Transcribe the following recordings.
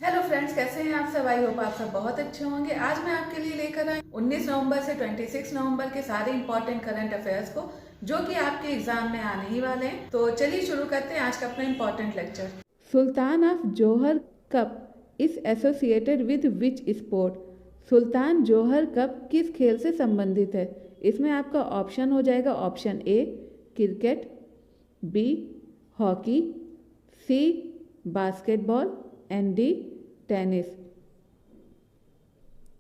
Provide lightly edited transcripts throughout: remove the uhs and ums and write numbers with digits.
Hello friends, कैसे हैं आप सब। आई होप आप सब बहुत अच्छे होंगे। आज मैं आपके लिए लेकर आई 19 नवंबर से 26 नवंबर के सारे इंपॉर्टेंट करंट अफेयर्स को, जो कि आपके एग्जाम में आने ही वाले हैं। तो चलिए शुरू करते हैं आज का अपना important lecture. Sultan of Johor cup is associated with which sport. Sultan Johor cup किस खेल से संबंधित है। इसमें आपका ऑप्शन हो जाएगा option A cricket, B hockey, C basketball and D tennis.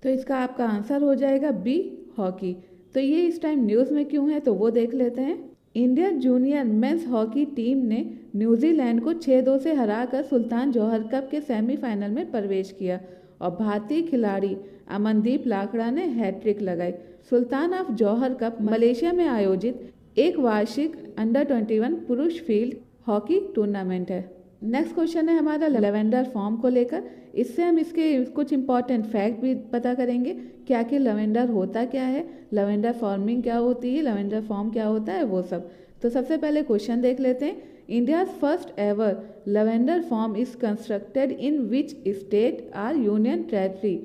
तो इसका आपका आंसर हो जाएगा बी हॉकी। तो ये इस टाइम न्यूज़ में क्यों है तो वो देख लेते हैं। Indian junior men's hockey team ने न्यूजीलैंड को 6-2 से हराकर सुल्तान जौहर कप के सेमीफाइनल में प्रवेश किया और भारतीय खिलाड़ी अमनदीप लाकड़ा ने हैट्रिक लगाई। सुल्तान ऑफ जौहर कप मलेशिया में आयोजित एक वार्षिक अंडर-21 पुरुष फील्ड हॉकी टूर्नामेंट है। नेक्स्ट क्वेश्चन है हमारा लेवेंडर फॉर्म को लेकर। इससे हम इसके कुछ इंपॉर्टेंट फैक्ट भी पता करेंगे कि आखिर लेवेंडर होता क्या है, लेवेंडर फॉर्मिंग क्या होती है, लेवेंडर फॉर्म क्या होता है, वो सब। तो सबसे पहले क्वेश्चन देख लेते हैं। India first ever lavender farm is constructed in which state or union territory.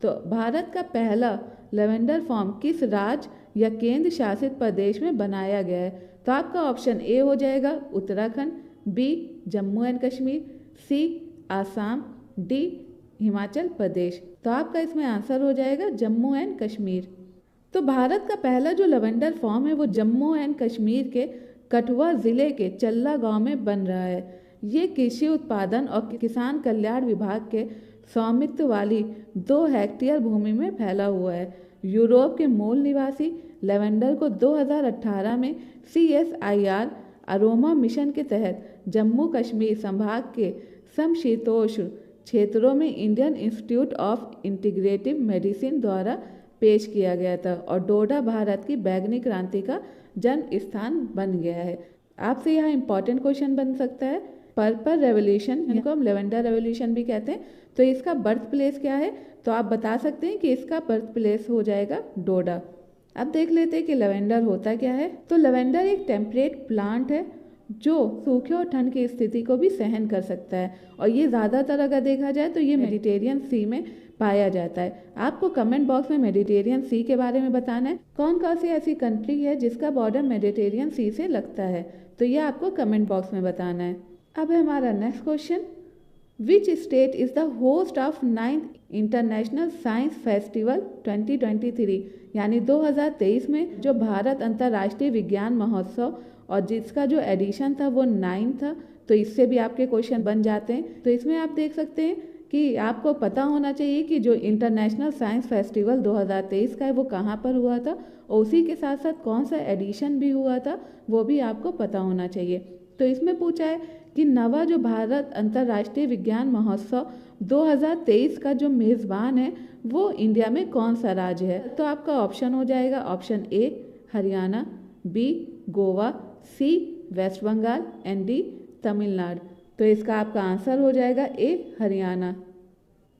तो भारत का पहला लेवेंडर फॉर्म किस राज्य या केंद्र शासित प्रदेश में बनाया गया है। तो आपका ऑप्शन ए हो जाएगा Uttarakhand, B Jammu and Kashmir, C Assam, D Himachal Pradesh. तो आपका इसमें आंसर हो जाएगा जम्मू एंड कश्मीर। तो भारत का पहला जो लेवेंडर फॉर्म है वो जम्मू एंड कश्मीर के कठुआ जिले के चल्ला गांव में बन रहा है। ये कृषि उत्पादन और किसान कल्याण विभाग के स्वामित्व वाली 2 हेक्टेयर भूमि में फैला हुआ है। यूरोप के मूल निवासी लेवेंडर को 2018 में CSIR अरोमा मिशन के तहत जम्मू कश्मीर संभाग के समशीतोष्ण क्षेत्रों में Indian institute of integrative medicine द्वारा पेश किया गया था और डोडा भारत की बैगनी क्रांति का जन्म स्थान बन गया है। आपसे यहाँ इंपॉर्टेंट क्वेश्चन बन सकता है, पर्पल रेवोल्यूशन, जिनको हम लेवेंडर रेवोल्यूशन भी कहते हैं, तो इसका बर्थ प्लेस क्या है। तो आप बता सकते हैं कि इसका बर्थ प्लेस हो जाएगा डोडा। अब देख लेते हैं कि लेवेंडर होता क्या है। तो लेवेंडर एक टेम्परेट प्लांट है जो सूखे और ठंड की स्थिति को भी सहन कर सकता है और ये ज़्यादातर अगर देखा जाए तो ये मेडिटेरियन सी में पाया जाता है। आपको कमेंट बॉक्स में मेडिटेरियन सी के बारे में बताना है, कौन कौन सी ऐसी कंट्री है जिसका बॉर्डर मेडिटेरियन सी से लगता है, तो ये आपको कमेंट बॉक्स में बताना है। अब है हमारा next question. Which state is the host of 9th international science festival 2023, यानी 2023 में जो भारत अंतर्राष्ट्रीय विज्ञान महोत्सव और जिसका जो एडिशन था वो 9 था। तो इससे भी आपके क्वेश्चन बन जाते हैं। तो इसमें आप देख सकते हैं कि आपको पता होना चाहिए कि जो इंटरनेशनल साइंस फेस्टिवल 2023 का है वो कहाँ पर हुआ था और उसी के साथ साथ कौन सा एडिशन भी हुआ था वो भी आपको पता होना चाहिए। तो इसमें पूछा है कि नवा जो भारत अंतर्राष्ट्रीय विज्ञान महोत्सव 2023 का जो मेज़बान है वो इंडिया में कौन सा राज्य है। तो आपका ऑप्शन हो जाएगा option A Haryana, B Goa, C West Bengal and D Tamil Nadu. तो इसका आपका आंसर हो जाएगा ए हरियाणा।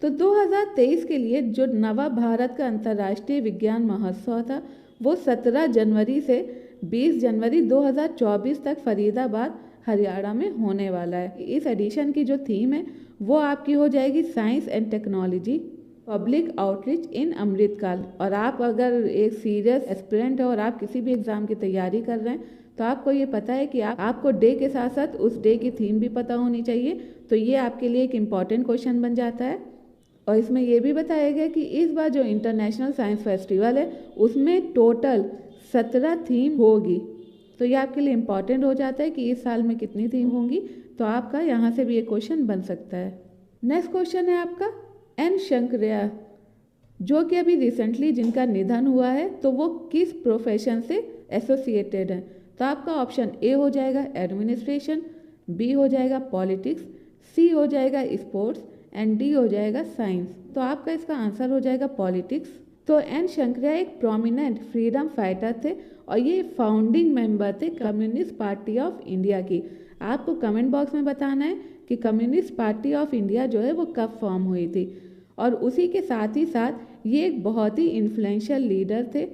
तो 2023 के लिए जो नवा भारत का अंतर्राष्ट्रीय विज्ञान महोत्सव था वो 17 जनवरी से 20 जनवरी 2024 तक फरीदाबाद हरियाणा में होने वाला है। इस एडिशन की जो थीम है वो आपकी हो जाएगी science and technology public outreach in Amritkaal. और आप अगर एक सीरियस एस्पिरेंट है और आप किसी भी एग्ज़ाम की तैयारी कर रहे हैं तो आपको ये पता है कि आपको डे के साथ साथ उस डे की थीम भी पता होनी चाहिए। तो ये आपके लिए एक इम्पॉर्टेंट क्वेश्चन बन जाता है। और इसमें यह भी बताया गया कि इस बार जो इंटरनेशनल साइंस फेस्टिवल है उसमें टोटल 17 थीम होगी। तो ये आपके लिए इम्पॉर्टेंट हो जाता है कि इस साल में कितनी थीम होंगी। तो आपका यहाँ से भी एक क्वेश्चन बन सकता है। नेक्स्ट क्वेश्चन है आपका एन शंकरैया, जो कि अभी रिसेंटली जिनका निधन हुआ है, तो वो किस प्रोफेशन से एसोसिएटेड है। तो आपका ऑप्शन ए हो जाएगा एडमिनिस्ट्रेशन, बी हो जाएगा पॉलिटिक्स, सी हो जाएगा स्पोर्ट्स एंड डी हो जाएगा साइंस। तो आपका इसका आंसर हो जाएगा पॉलिटिक्स। तो एन शंकरैया एक प्रोमिनेंट फ्रीडम फाइटर थे और ये फाउंडिंग मेंबर थे कम्युनिस्ट पार्टी ऑफ इंडिया की। आपको कमेंट बॉक्स में बताना है कि कम्युनिस्ट पार्टी ऑफ इंडिया जो है वो कब फॉर्म हुई थी। और उसी के साथ ही साथ ये एक बहुत ही इन्फ्लुएंशियल लीडर थे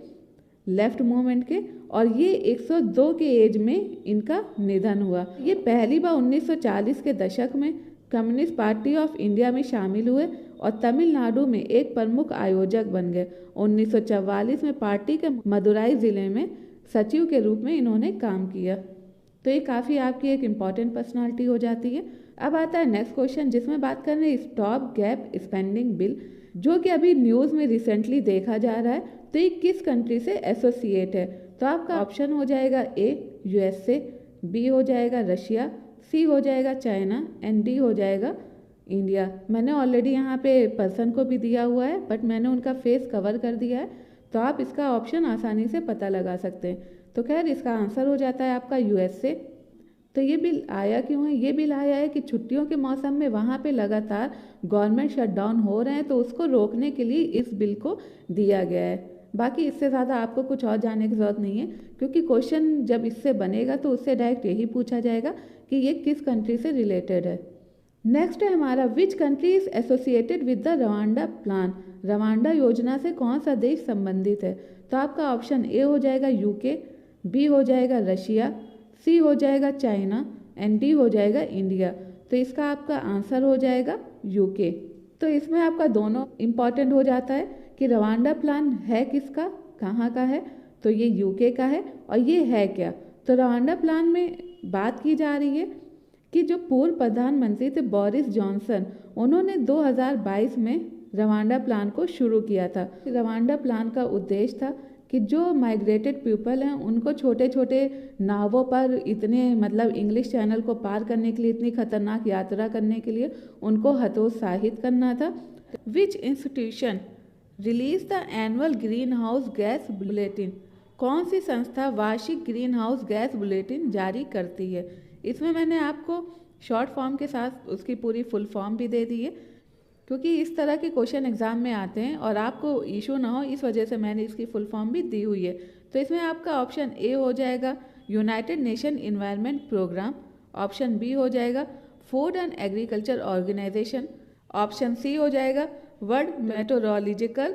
लेफ्ट मूवमेंट के और ये 102 के एज में इनका निधन हुआ। ये पहली बार 1940 के दशक में कम्युनिस्ट पार्टी ऑफ इंडिया में शामिल हुए और तमिलनाडु में एक प्रमुख आयोजक बन गए। 1944 में पार्टी के मदुराई जिले में सचिव के रूप में इन्होंने काम किया। तो ये काफ़ी आपकी एक इम्पॉर्टेंट पर्सनालिटी हो जाती है। अब आता है नेक्स्ट क्वेश्चन, जिसमें बात कर रहे हैं स्टॉप गैप स्पेंडिंग बिल, जो कि अभी न्यूज़ में रिसेंटली देखा जा रहा है। तो ये किस कंट्री से एसोसिएट है? तो आपका ऑप्शन हो जाएगा ए यूएसए, बी हो जाएगा रशिया, सी हो जाएगा चाइना एंड डी हो जाएगा इंडिया। मैंने ऑलरेडी यहाँ पे पर्सन को भी दिया हुआ है, बट मैंने उनका फेस कवर कर दिया है, तो आप इसका ऑप्शन आसानी से पता लगा सकते हैं। तो खैर इसका आंसर हो जाता है आपका यूएसए। तो ये बिल आया क्यों है? ये बिल आया है कि छुट्टियों के मौसम में वहाँ पे लगातार गवर्नमेंट शटडाउन हो रहे हैं, तो उसको रोकने के लिए इस बिल को दिया गया है। बाकी इससे ज़्यादा आपको कुछ और जानने की ज़रूरत नहीं है, क्योंकि क्वेश्चन जब इससे बनेगा तो उससे डायरेक्ट यही पूछा जाएगा कि ये किस कंट्री से रिलेटेड है। नेक्स्ट है हमारा, which country is associated with the Rwanda plan? Rwanda योजना से कौन सा देश संबंधित है? तो आपका ऑप्शन ए हो जाएगा यूके, बी हो जाएगा रशिया, सी हो जाएगा चाइना एंड डी हो जाएगा इंडिया। तो इसका आपका आंसर हो जाएगा यूके। तो इसमें आपका दोनों इम्पॉर्टेंट हो जाता है कि रवांडा प्लान है किसका, कहाँ का है? तो ये यूके का है। और ये है क्या? तो रवांडा प्लान में बात की जा रही है कि जो पूर्व प्रधानमंत्री थे बोरिस जॉनसन, उन्होंने 2022 में रवांडा प्लान को शुरू किया था। रवांडा प्लान का उद्देश्य था कि जो माइग्रेटेड पीपल हैं उनको छोटे छोटे नावों पर इतने मतलब इंग्लिश चैनल को पार करने के लिए इतनी खतरनाक यात्रा करने के लिए उनको हतोत्साहित करना था। विच institution release the annual green house gas bulletin? कौन सी संस्था वार्षिक ग्रीन हाउस गैस बुलेटिन जारी करती है? इसमें मैंने आपको शॉर्ट फॉर्म के साथ उसकी पूरी फुल फॉर्म भी दे दी है, क्योंकि इस तरह के क्वेश्चन एग्जाम में आते हैं और आपको इशू ना हो, इस वजह से मैंने इसकी फुल फॉर्म भी दी हुई है। तो इसमें आपका ऑप्शन ए हो जाएगा United Nation environment programme, option B हो जाएगा food and agriculture organisation, option C हो जाएगा world meteorological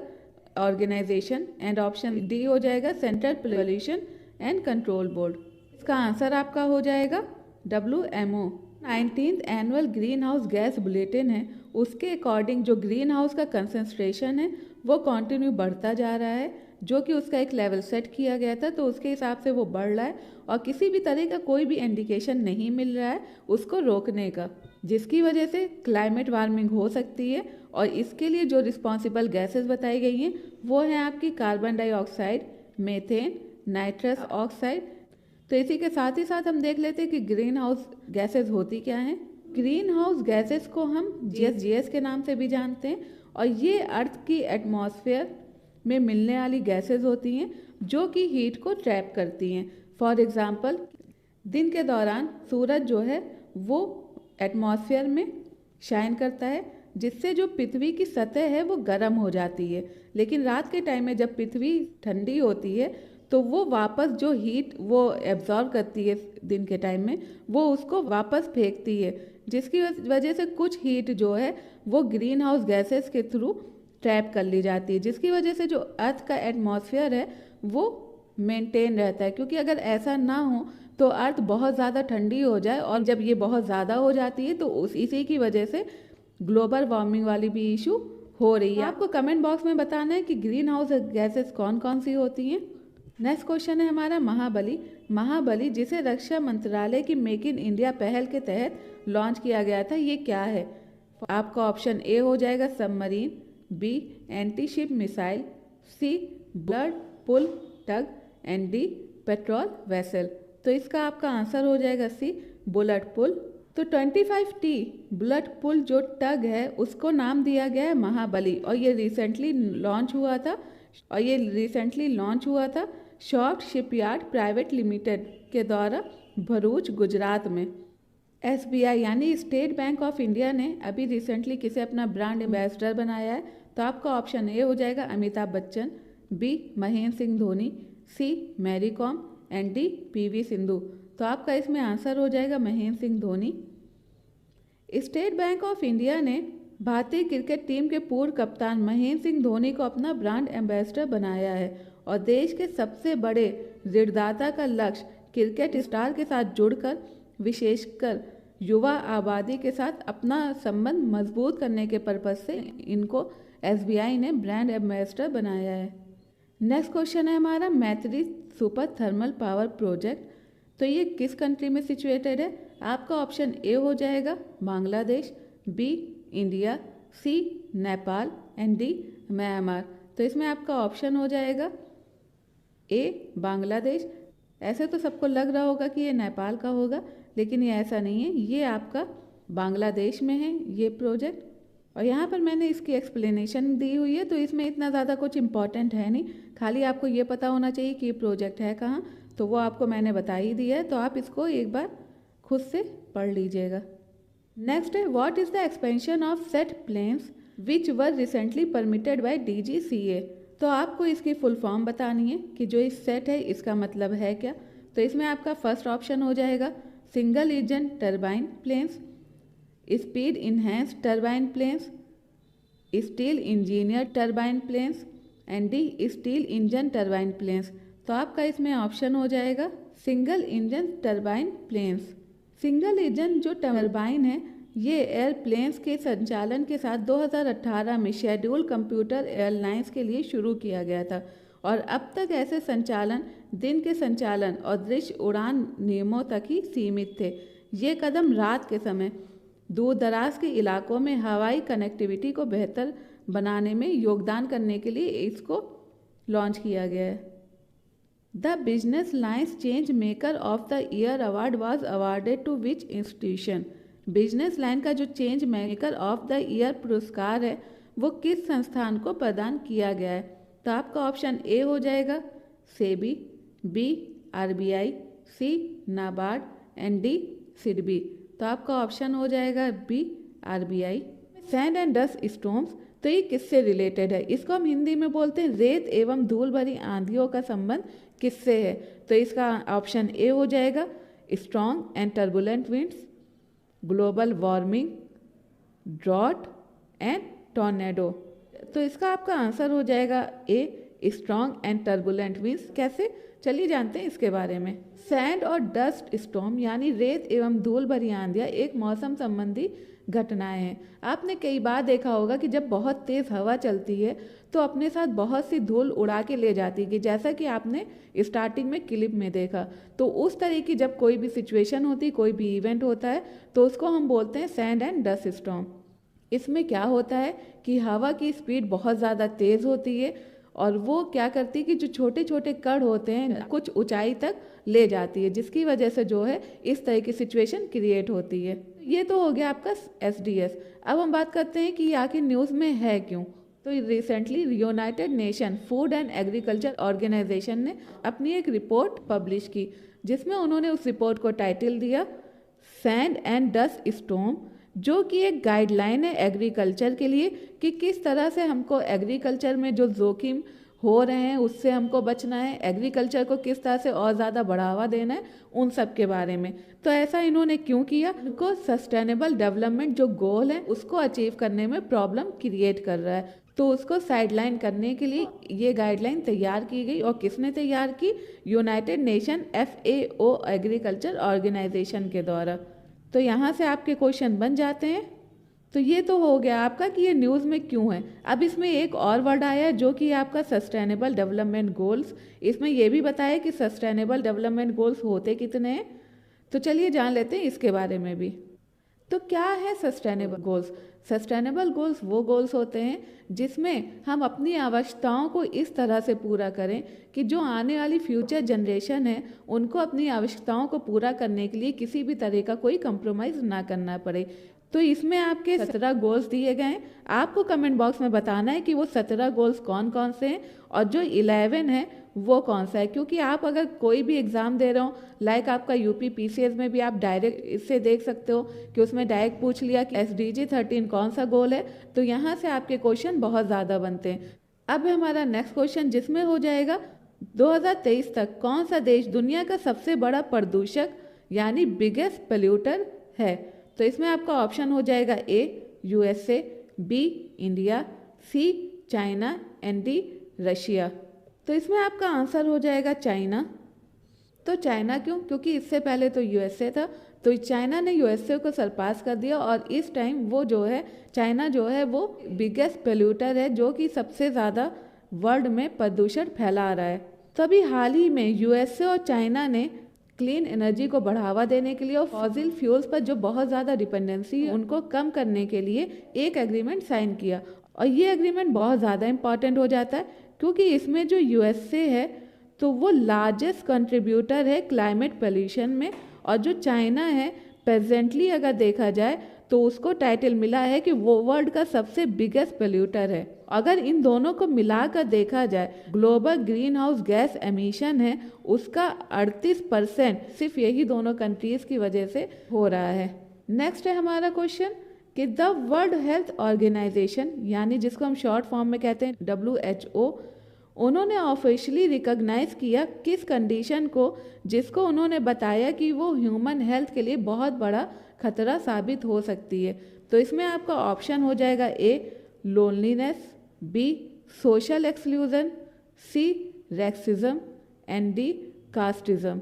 organisation and option D हो जाएगा central pollution and control board. इसका आंसर आपका हो जाएगा WMO। 19th annual green house gas bulletin है, उसके अकॉर्डिंग जो ग्रीन हाउस का कंसंट्रेशन है वो कंटिन्यू बढ़ता जा रहा है, जो कि उसका एक लेवल सेट किया गया था, तो उसके हिसाब से वो बढ़ रहा है और किसी भी तरह का कोई भी इंडिकेशन नहीं मिल रहा है उसको रोकने का, जिसकी वजह से क्लाइमेट वार्मिंग हो सकती है। और इसके लिए जो रिस्पॉन्सिबल गैसेस बताई गई हैं वो हैं आपकी carbon dioxide, methane, nitrous oxide. तो इसी के साथ ही साथ हम देख लेते हैं कि ग्रीन हाउस गैसेस होती क्या हैं। ग्रीन हाउस गैसेस को हम GS के नाम से भी जानते हैं और ये अर्थ की एटमॉस्फेयर में मिलने वाली गैसेस होती हैं जो कि हीट को ट्रैप करती हैं। फॉर एग्जांपल, दिन के दौरान सूरज जो है वो एटमॉस्फेयर में शाइन करता है, जिससे जो पृथ्वी की सतह है वो गर्म हो जाती है, लेकिन रात के टाइम में जब पृथ्वी ठंडी होती है तो वो वापस जो हीट वो एब्जॉर्ब करती है दिन के टाइम में, वो उसको वापस फेंकती है, जिसकी वजह से कुछ हीट जो है वो ग्रीन हाउस गैसेस के थ्रू ट्रैप कर ली जाती है, जिसकी वजह से जो अर्थ का एटमॉस्फेयर है वो मेंटेन रहता है। क्योंकि अगर ऐसा ना हो तो अर्थ बहुत ज़्यादा ठंडी हो जाए, और जब ये बहुत ज़्यादा हो जाती है तो इसी की वजह से ग्लोबल वार्मिंग वाली भी इशू हो रही है। आपको कमेंट बॉक्स में बताना है कि ग्रीन हाउस गैसेस कौन कौन सी होती हैं। नेक्स्ट क्वेश्चन है हमारा महाबली। महाबली जिसे रक्षा मंत्रालय की मेक इन इंडिया पहल के तहत लॉन्च किया गया था, ये क्या है? आपका ऑप्शन ए हो जाएगा submarine, B anti ship missile, C bollard pull tug and D patrol vessel. तो इसका आपका आंसर हो जाएगा सी बुलेट पुल। तो 25T बुलेट पुल जो टग है उसको नाम दिया गया है महाबली, और ये रिसेंटली लॉन्च हुआ था शॉर्ट शिपयार्ड प्राइवेट लिमिटेड के द्वारा भरूच गुजरात में। SBI यानी स्टेट बैंक ऑफ इंडिया ने अभी रिसेंटली किसे अपना ब्रांड एम्बेसडर बनाया है? तो आपका ऑप्शन ए हो जाएगा Amitabh Bachchan, B Mahendra Singh Dhoni, C Mary Kom and D PV Sindhu. तो आपका इसमें आंसर हो जाएगा Mahendra Singh Dhoni. State Bank of India ने भारतीय क्रिकेट टीम के पूर्व कप्तान महेंद्र सिंह धोनी को अपना ब्रांड एम्बेसडर बनाया है, और देश के सबसे बड़े ऋणदाता का लक्ष्य क्रिकेट स्टार के साथ जुड़कर विशेषकर युवा आबादी के साथ अपना संबंध मजबूत करने के पर्पज से इनको एसबीआई ने ब्रांड एम्बेसडर बनाया है। नेक्स्ट क्वेश्चन है हमारा मैत्री सुपर थर्मल पावर प्रोजेक्ट। तो ये किस कंट्री में सिचुएटेड है? आपका ऑप्शन ए हो जाएगा Bangladesh, B India, C Nepal and D Myanmar. तो इसमें आपका ऑप्शन हो जाएगा ए बांग्लादेश। ऐसे तो सबको लग रहा होगा कि ये नेपाल का होगा, लेकिन ये ऐसा नहीं है, ये आपका बांग्लादेश में है ये प्रोजेक्ट। और यहाँ पर मैंने इसकी एक्सप्लेनेशन दी हुई है, तो इसमें इतना ज़्यादा कुछ इम्पॉर्टेंट है नहीं, खाली आपको ये पता होना चाहिए कि ये प्रोजेक्ट है कहाँ, तो वो आपको मैंने बता ही दिया है, तो आप इसको एक बार खुद से पढ़ लीजिएगा। नेक्स्ट है what is the expansion of set planes which were recently permitted by DGCA। तो आपको इसकी फुल फॉर्म बतानी है कि जो इस सेट है इसका मतलब है क्या। तो इसमें आपका फर्स्ट ऑप्शन हो जाएगा single engine turbine planes, speed enhanced turbine planes, steel engineer turbine planes and D steel engine turbine planes. तो आपका इसमें ऑप्शन हो जाएगा single engine turbine planes. Single engine जो टरबाइन है ये एयरप्लेन्स के संचालन के साथ 2018 में शेड्यूल कंप्यूटर एयरलाइंस के लिए शुरू किया गया था और अब तक ऐसे संचालन दिन के संचालन और दृश्य उड़ान नियमों तक ही सीमित थे। ये कदम रात के समय दूर दराज के इलाकों में हवाई कनेक्टिविटी को बेहतर बनाने में योगदान करने के लिए इसको लॉन्च किया गया है। The business lines change maker of the year award was awarded to which institution. Business line का जो change maker of the year पुरस्कार है वो किस संस्थान को प्रदान किया गया है? तो आपका ऑप्शन ए हो जाएगा SEBI, B RBI, C NABARD and D SIDBI. तो आपका ऑप्शन हो जाएगा B RBI। Sand and dust storms, तो ये किससे रिलेटेड है? इसको हम हिंदी में बोलते हैं रेत एवं धूल भरी आंधियों का संबंध किससे है? तो इसका ऑप्शन ए हो जाएगा strong and turbulent winds, global warming, drought and tornado. तो इसका आपका आंसर हो जाएगा A strong and turbulent winds. कैसे? चलिए जानते हैं इसके बारे में। सैंड और डस्ट स्टॉर्म यानी रेत एवं धूल भरी आंधियाँ एक मौसम संबंधी घटनाएं हैं। आपने कई बार देखा होगा कि जब बहुत तेज़ हवा चलती है तो अपने साथ बहुत सी धूल उड़ा के ले जाती है, जैसा कि आपने स्टार्टिंग में क्लिप में देखा। तो उस तरह की जब कोई भी सिचुएशन होती, कोई भी इवेंट होता है, तो उसको हम बोलते हैं सैंड एंड डस्ट स्टॉर्म। इसमें क्या होता है कि हवा की स्पीड बहुत ज़्यादा तेज़ होती है और वो क्या करती है कि जो छोटे छोटे कण होते हैं कुछ ऊंचाई तक ले जाती है, जिसकी वजह से जो है इस तरह की सिचुएशन क्रिएट होती है। ये तो हो गया आपका SDS। अब हम बात करते हैं कि ये आखिर न्यूज़ में है क्यों। तो recently United Nation food and agriculture organisation ने अपनी एक रिपोर्ट पब्लिश की, जिसमें उन्होंने उस रिपोर्ट को टाइटल दिया सैंड एंड डस्ट स्टॉर्म, जो कि एक गाइडलाइन है एग्रीकल्चर के लिए कि किस तरह से हमको एग्रीकल्चर में जो जोखिम हो रहे हैं उससे हमको बचना है, एग्रीकल्चर को किस तरह से और ज़्यादा बढ़ावा देना है, उन सब के बारे में। तो ऐसा इन्होंने क्यों किया? उनको सस्टेनेबल डेवलपमेंट जो गोल है उसको अचीव करने में प्रॉब्लम क्रिएट कर रहा है, तो उसको साइडलाइन करने के लिए ये गाइडलाइन तैयार की गई। और किसने तैयार की? United Nation FAO agriculture organisation के द्वारा। तो यहाँ से आपके क्वेश्चन बन जाते हैं। तो ये तो हो गया आपका कि ये न्यूज़ में क्यों है। अब इसमें एक और वर्ड आया है जो कि आपका सस्टेनेबल डेवलपमेंट गोल्स। इसमें ये भी बताया कि सस्टेनेबल डेवलपमेंट गोल्स होते कितने हैं, तो चलिए जान लेते हैं इसके बारे में भी। तो क्या है सस्टेनेबल गोल्स? सस्टेनेबल गोल्स वो गोल्स होते हैं जिसमें हम अपनी आवश्यकताओं को इस तरह से पूरा करें कि जो आने वाली फ्यूचर जनरेशन है उनको अपनी आवश्यकताओं को पूरा करने के लिए किसी भी तरह का कोई कंप्रोमाइज़ ना करना पड़े। तो इसमें आपके 17 गोल्स दिए गए हैं। आपको कमेंट बॉक्स में बताना है कि वो 17 गोल्स कौन कौन से हैं और जो 11 है वो कौन सा है। क्योंकि आप अगर कोई भी एग्ज़ाम दे रहे हो, लाइक आपका UP PCS में भी आप डायरेक्ट इससे देख सकते हो कि उसमें डायरेक्ट पूछ लिया कि SDG 13 कौन सा गोल है, तो यहाँ से आपके क्वेश्चन बहुत ज़्यादा बनते हैं। अब हमारा नेक्स्ट क्वेश्चन जिसमें हो जाएगा 2023 तक कौन सा देश दुनिया का सबसे बड़ा प्रदूषक यानी बिगेस्ट पोल्यूटर है। तो इसमें आपका ऑप्शन हो जाएगा A USA, B India, C China and D Russia. तो इसमें आपका आंसर हो जाएगा चाइना। तो चाइना क्यों? क्योंकि इससे पहले तो USA था, तो चाइना ने यूएसए को सरपास कर दिया और इस टाइम वो जो है चाइना जो है वो बिगेस्ट पोल्यूटर है, जो कि सबसे ज़्यादा वर्ल्ड में प्रदूषण फैला रहा है। तभी हाल ही में यूएसए और चाइना ने क्लीन एनर्जी को बढ़ावा देने के लिए और फॉसिल फ्यूल्स पर जो बहुत ज़्यादा डिपेंडेंसी है उनको कम करने के लिए एक एग्रीमेंट साइन किया। और ये एग्रीमेंट बहुत ज़्यादा इम्पॉर्टेंट हो जाता है क्योंकि इसमें जो यूएसए है तो वो लार्जेस्ट कंट्रीब्यूटर है क्लाइमेट पोल्यूशन में, और जो चाइना है प्रेजेंटली अगर देखा जाए तो उसको टाइटल मिला है कि वो वर्ल्ड का सबसे बिगेस्ट पोल्यूटर है। अगर इन दोनों को मिलाकर देखा जाए global green house gas emission है उसका 38% सिर्फ यही दोनों कंट्रीज की वजह से हो रहा है। नेक्स्ट है हमारा क्वेश्चन कि द वर्ल्ड हेल्थ ऑर्गेनाइजेशन यानी जिसको हम शॉर्ट फॉर्म में कहते हैं WHO, उन्होंने ऑफिशियली रिकॉग्नाइज किया किस कंडीशन को, जिसको उन्होंने बताया कि वो ह्यूमन हेल्थ के लिए बहुत बड़ा खतरा साबित हो सकती है। तो इसमें आपका ऑप्शन हो जाएगा A loneliness, B social exclusion, C racism and D casteism.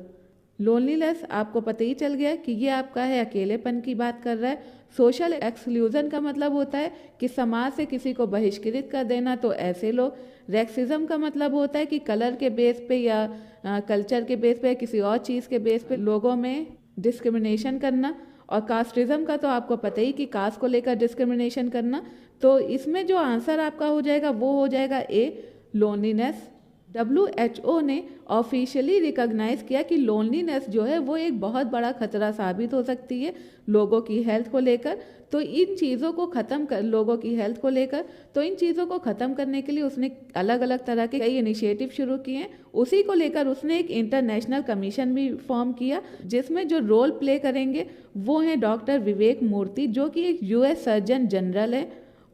Loneliness आपको पता ही चल गया कि ये आपका है अकेलेपन की बात कर रहा है। सोशल एक्सक्लूजन का मतलब होता है कि समाज से किसी को बहिष्कृत कर देना, तो ऐसे लोग। रेक्सिज्म का मतलब होता है कि कलर के बेस पे या कल्चर के बेस पे या किसी और चीज़ के बेस पे लोगों में डिस्क्रिमिनेशन करना। और कास्टिज्म का तो आपको पता ही कि कास्ट को लेकर डिस्क्रिमिनेशन करना। तो इसमें जो आंसर आपका हो जाएगा वो हो जाएगा ए लोनलीनेस। WHO ने ऑफिशियली रिकॉग्नाइज किया कि लोनलीनेस जो है वो एक बहुत बड़ा खतरा साबित हो सकती है लोगों की हेल्थ को लेकर। तो इन चीज़ों को ख़त्म कर लोगों की हेल्थ को लेकर तो इन चीज़ों को ख़त्म करने के लिए उसने अलग अलग तरह के कई इनिशिएटिव शुरू किए हैं। उसी को लेकर उसने एक इंटरनेशनल कमीशन भी फॉर्म किया जिसमें जो रोल प्ले करेंगे वो हैं डॉक्टर विवेक मूर्ति जो कि एक US सर्जन जनरल है,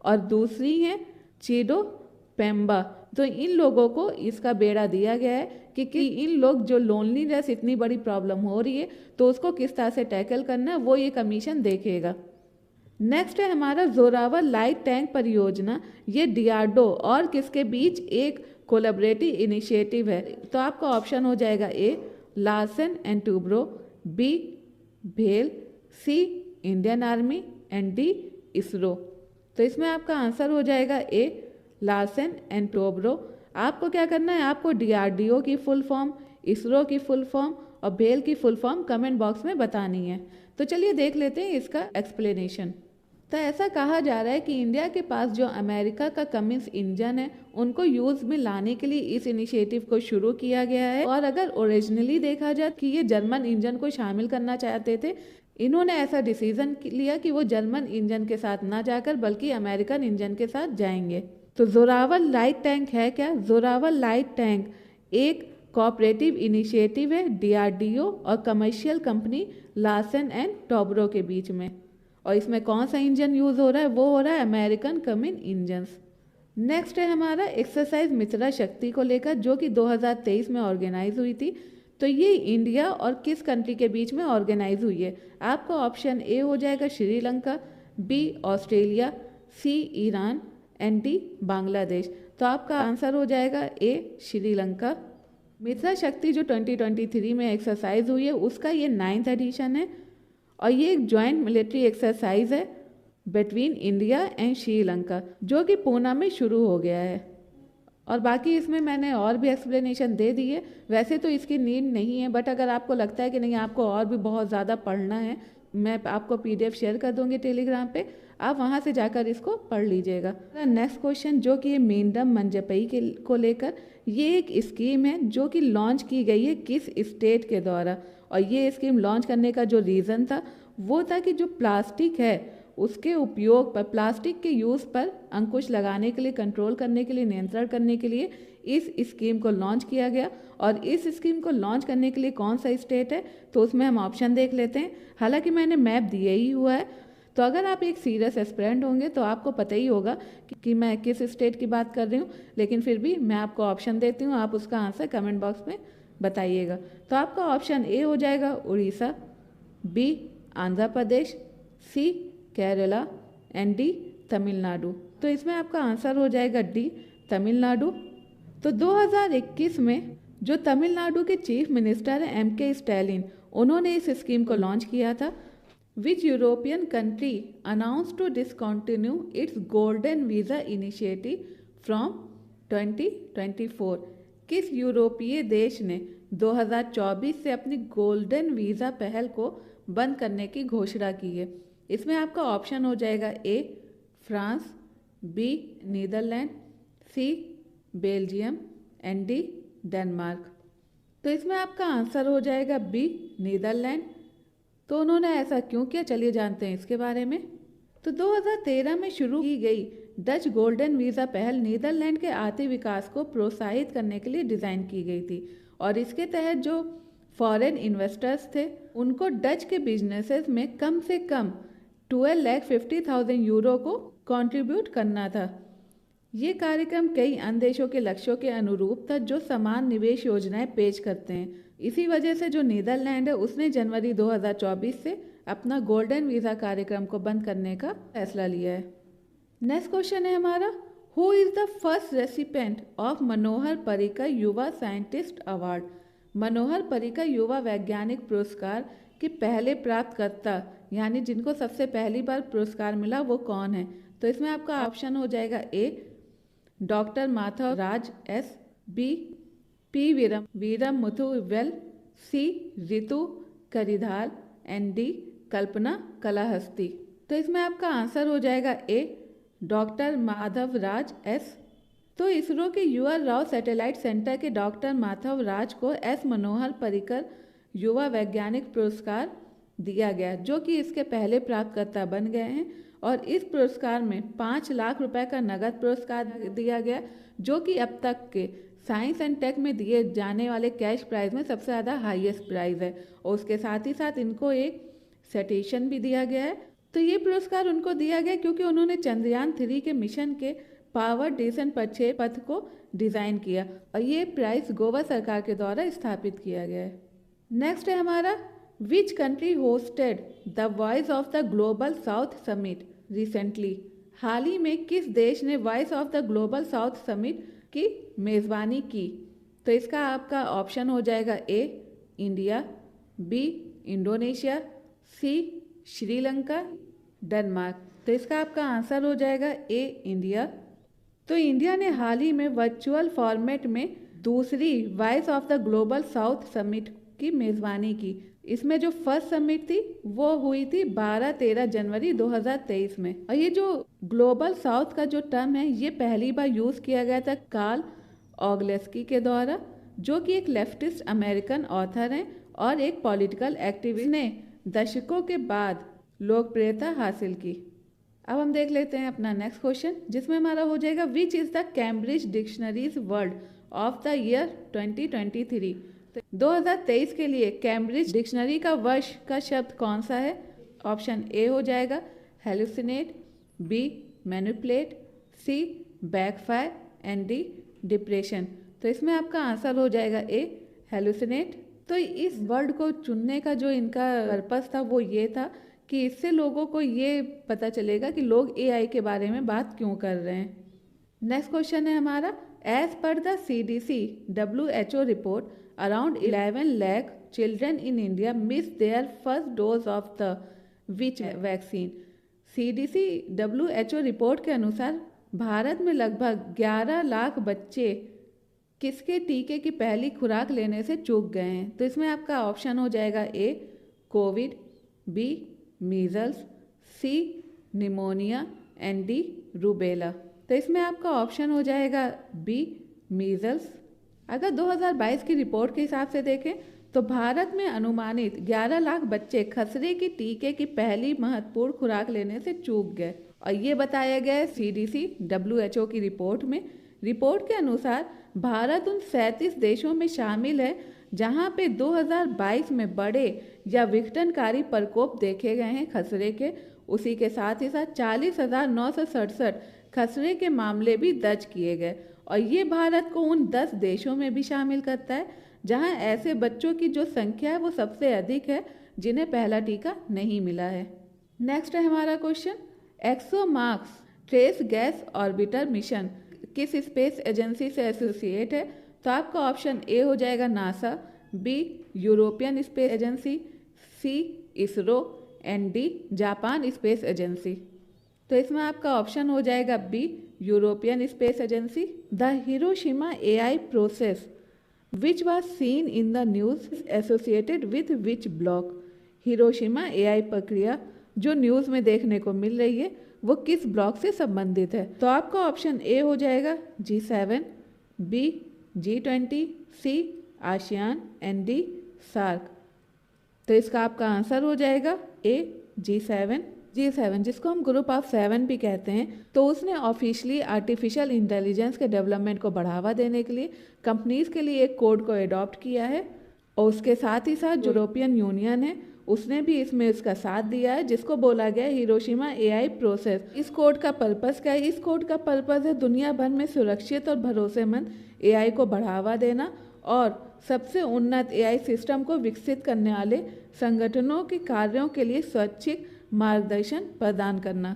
और दूसरी हैं चिडो पेम्बा। तो इन लोगों को इसका बेड़ा दिया गया है कि इन लोग जो लोनलीनेस इतनी बड़ी प्रॉब्लम हो रही है तो उसको किस तरह से टैकल करना है वो ये कमीशन देखेगा। नेक्स्ट है हमारा जोरावर लाइट टैंक परियोजना। ये DRDO और किसके बीच एक कोलैबोरेटिव इनिशिएटिव है। तो आपका ऑप्शन हो जाएगा A Larsen and Toubro, B भेल, C Indian army and D ISRO. तो इसमें आपका आंसर हो जाएगा ए लार्सन एंड टूब्रो। आपको क्या करना है, आपको DRDO की फुल फॉर्म, इसरो की फुल फॉर्म और भेल की फुल फॉर्म कमेंट बॉक्स में बतानी है। तो चलिए देख लेते हैं इसका एक्सप्लेनेशन। तो ऐसा कहा जा रहा है कि इंडिया के पास जो अमेरिका का कमिंस इंजन है उनको यूज में लाने के लिए इस इनिशिएटिव को शुरू किया गया है। और अगर ओरिजिनली देखा जाए कि ये जर्मन इंजन को शामिल करना चाहते थे, इन्होंने ऐसा डिसीजन लिया कि वो जर्मन इंजन के साथ ना जाकर बल्कि अमेरिकन इंजन के साथ जाएंगे। तो जोरावर लाइट टैंक है क्या? जोरावर लाइट टैंक एक कोऑपरेटिव इनिशिएटिव है DRDO और commercial company Larsen and Toubro के बीच में। और इसमें कौन सा इंजन यूज हो रहा है? वो हो रहा है अमेरिकन कमिन इंजन्स। नेक्स्ट है हमारा एक्सरसाइज मित्रा शक्ति को लेकर जो कि 2023 में ऑर्गेनाइज हुई थी। तो ये इंडिया और किस कंट्री के बीच में ऑर्गेनाइज हुई है? आपका ऑप्शन ए हो जाएगा Sri Lanka, B Australia, C Iran and D Bangladesh. तो आपका आंसर हो जाएगा ए श्रीलंका। मित्रा शक्ति जो 2023 में एक्सरसाइज हुई है उसका ये 9th एडिशन है और ये एक जॉइंट मिलिट्री एक्सरसाइज है बिटवीन इंडिया एंड श्रीलंका जो कि पूना में शुरू हो गया है। और बाकी इसमें मैंने और भी एक्सप्लेनेशन दे दी है। वैसे तो इसकी नीड नहीं है, बट अगर आपको लगता है कि नहीं आपको और भी बहुत ज़्यादा पढ़ना है, मैं आपको PDF शेयर कर दूंगी टेलीग्राम पे, आप वहाँ से जाकर इसको पढ़ लीजिएगा। नेक्स्ट क्वेश्चन जो कि मेंढम मंजपई के को लेकर, ये एक स्कीम है जो कि लॉन्च की गई है किस स्टेट के द्वारा। और ये स्कीम लॉन्च करने का जो रीज़न था वो था कि जो प्लास्टिक है उसके उपयोग पर, प्लास्टिक के यूज़ पर अंकुश लगाने के लिए, कंट्रोल करने के लिए, नियंत्रण करने के लिए इस स्कीम को लॉन्च किया गया। और इस स्कीम को लॉन्च करने के लिए कौन सा स्टेट है तो उसमें हम ऑप्शन देख लेते हैं। हालांकि मैंने मैप दिया ही हुआ है, तो अगर आप एक सीरियस एस्पिरेंट होंगे तो आपको पता ही होगा कि मैं किस स्टेट की बात कर रही हूँ, लेकिन फिर भी मैं आपको ऑप्शन देती हूँ, आप उसका आंसर कमेंट बॉक्स में बताइएगा। तो आपका ऑप्शन ए हो जाएगा Orissa, B Andhra Pradesh, C Kerala and D Tamil Nadu. तो इसमें आपका आंसर हो जाएगा डी तमिलनाडु। तो 2021 में जो तमिलनाडु के चीफ मिनिस्टर हैं MK स्टैलिन, उन्होंने इस स्कीम को लॉन्च किया था। Which European country announce to discontinue its golden visa initiative from 2024? किस यूरोपीय देश ने 2024 से अपनी गोल्डन वीज़ा पहल को बंद करने की घोषणा की है? इसमें आपका ऑप्शन हो जाएगा A France, B Netherland, C Belgium and D Denmark. तो इसमें आपका आंसर हो जाएगा बी नीदरलैंड। तो उन्होंने ऐसा क्यों किया, चलिए जानते हैं इसके बारे में। तो 2013 में शुरू की गई डच गोल्डन वीज़ा पहल नीदरलैंड के आर्थिक विकास को प्रोत्साहित करने के लिए डिज़ाइन की गई थी और इसके तहत जो फॉरेन इन्वेस्टर्स थे उनको डच के बिजनेसेस में कम से कम 12,50,000 यूरो को कंट्रीब्यूट करना था। ये कार्यक्रम कई अन्य देशों के लक्ष्यों के अनुरूप था जो समान निवेश योजनाएं पेश करते हैं। इसी वजह से जो नीदरलैंड है उसने जनवरी 2024 से अपना गोल्डन वीज़ा कार्यक्रम को बंद करने का फैसला लिया है। नेक्स्ट क्वेश्चन है हमारा, who is the first recipient of Manohar Parrikar Yuva scientist award? मनोहर पर्रिकर युवा वैज्ञानिक पुरस्कार के पहले प्राप्तकर्ता यानी जिनको सबसे पहली बार पुरस्कार मिला वो कौन है? तो इसमें आपका ऑप्शन हो जाएगा A doctor Madhav Raj S, B P Veeramuthuvel, C Ritu Karidhal and D Kalpana Kalahasti. तो इसमें आपका आंसर हो जाएगा A doctor Madhav Raj S. तो इसरो के युवा राव सैटेलाइट सेंटर के डॉक्टर माधव राज को एस मनोहर पर्रिकर युवा वैज्ञानिक पुरस्कार दिया गया जो कि इसके पहले प्राप्तकर्ता बन गए हैं और इस पुरस्कार में 5 लाख रुपए का नगद पुरस्कार दिया गया जो कि अब तक के साइंस एंड टेक में दिए जाने वाले कैश प्राइज में सबसे ज़्यादा हाईएस्ट प्राइज है और उसके साथ ही साथ इनको एक सिटेशन भी दिया गया है। तो ये पुरस्कार उनको दिया गया क्योंकि उन्होंने चंद्रयान 3 के मिशन के पावर डिसेंट प्रक्षेप पथ को डिज़ाइन किया और ये प्राइज गोवा सरकार के द्वारा स्थापित किया गया है। नेक्स्ट है हमारा, which country hosted the Voice of the Global South Summit recently? हाल ही में किस देश ने Voice of the Global South Summit की मेज़बानी की? तो इसका आपका ऑप्शन हो जाएगा A India, B Indonesia, C Sri Lanka, Denmark. तो इसका आपका आंसर हो जाएगा ए इंडिया। तो इंडिया ने हाल ही में वर्चुअल फॉर्मेट में दूसरी voice of the Global South Summit की मेज़बानी की। इसमें जो फर्स्ट समिट थी वो हुई थी 12-13 जनवरी 2023 में और ये जो ग्लोबल साउथ का जो टर्म है ये पहली बार यूज़ किया गया था कार्ल ऑगलेस्की के द्वारा जो कि एक लेफ्टिस्ट अमेरिकन ऑथर हैं और एक पॉलिटिकल एक्टिविस्ट ने दशकों के बाद लोकप्रियता हासिल की। अब हम देख लेते हैं अपना नेक्स्ट क्वेश्चन जिसमें हमारा हो जाएगा, विच is the Cambridge dictionaries word of the year 2023? 2023 के लिए कैम्ब्रिज डिक्शनरी का वर्ष का शब्द कौन सा है? ऑप्शन ए हो जाएगा hallucinate, B manipulate, C backfire and D depression. तो इसमें आपका आंसर हो जाएगा ए हेलुसिनेट। तो इस वर्ड को चुनने का जो इनका पर्पस था वो ये था कि इससे लोगों को ये पता चलेगा कि लोग एआई के बारे में बात क्यों कर रहे हैं। नेक्स्ट क्वेश्चन है हमारा, as per the CDC WHO report around 11 lakh children in India missed their first dose of the which vaccine? CDC WHO report के अनुसार भारत में लगभग 11 लाख बच्चे किसके टीके की पहली खुराक लेने से चूक गए हैं? तो इसमें आपका ऑप्शन हो जाएगा A COVID, B measles, C pneumonia and D rubella. तो इसमें आपका ऑप्शन हो जाएगा बी मीजल्स। अगर 2022 की रिपोर्ट के हिसाब से देखें तो भारत में अनुमानित 11 लाख बच्चे खसरे के टीके की पहली महत्वपूर्ण खुराक लेने से चूक गए और ये बताया गया है CDC WHO की रिपोर्ट में। रिपोर्ट के अनुसार भारत उन 37 देशों में शामिल है जहां पे 2022 में बड़े या विघटनकारी प्रकोप देखे गए हैं खसरे के। उसी के साथ ही साथ 40,967 खसरे के मामले भी दर्ज किए गए और ये भारत को उन 10 देशों में भी शामिल करता है जहां ऐसे बच्चों की जो संख्या है वो सबसे अधिक है जिन्हें पहला टीका नहीं मिला है। नेक्स्ट है हमारा question, ExoMars trace gas orbiter mission किस स्पेस एजेंसी से एसोसिएट है? तो आपका ऑप्शन ए हो जाएगा NASA, B European space agency, C ISRO and D Japan space agency. तो इसमें आपका ऑप्शन हो जाएगा B European space agency. The Hiroshima AI process which was seen in the news associated with which bloc. Hiroshima AI प्रक्रिया जो news में देखने को मिल रही है वो किस ब्लॉक से संबंधित है। तो आपका ऑप्शन ए हो जाएगा G7, B G20, C ASEAN and D SAARC. तो इसका आपका आंसर हो जाएगा ए G7। G7 जिसको हम ग्रुप ऑफ 7 भी कहते हैं, तो उसने ऑफिशियली आर्टिफिशियल इंटेलिजेंस के डेवलपमेंट को बढ़ावा देने के लिए कंपनीज के लिए एक कोड को अडॉप्ट किया है और उसके साथ ही साथ यूरोपियन यूनियन है उसने भी इसमें इसका साथ दिया है, जिसको बोला गया है हिरोशिमा एआई प्रोसेस। इस कोड का पर्पस क्या है? इस कोड का पर्पस है दुनिया भर में सुरक्षित और भरोसेमंद एआई को बढ़ावा देना और सबसे उन्नत एआई सिस्टम को विकसित करने वाले संगठनों के कार्यों के लिए स्वैच्छिक मार्गदर्शन प्रदान करना।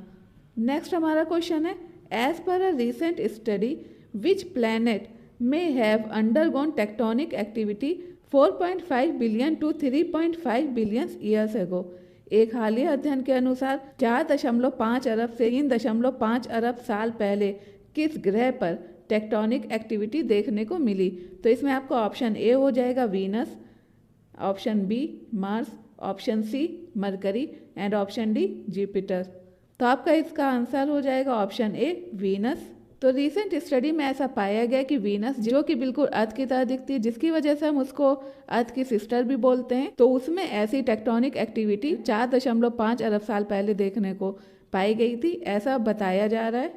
नेक्स्ट हमारा क्वेश्चन है, as per a recent study which planet may have undergone tectonic activity 4.5 billion to 3.5 billion years ago। एक हालिया अध्ययन के अनुसार 4.5 अरब से 3.5 अरब साल पहले किस ग्रह पर टेक्टोनिक एक्टिविटी देखने को मिली। तो इसमें आपका ऑप्शन ए हो जाएगा Venus, option B Mars, option C Mercury and option D Jupiter. तो आपका इसका आंसर हो जाएगा ऑप्शन ए वीनस। तो रिसेंट स्टडी में ऐसा पाया गया कि वीनस जो कि बिल्कुल अर्थ की तरह दिखती है, जिसकी वजह से हम उसको अर्थ की सिस्टर भी बोलते हैं, तो उसमें ऐसी टेक्टोनिक एक्टिविटी 4.5 अरब साल पहले देखने को पाई गई थी, ऐसा बताया जा रहा है।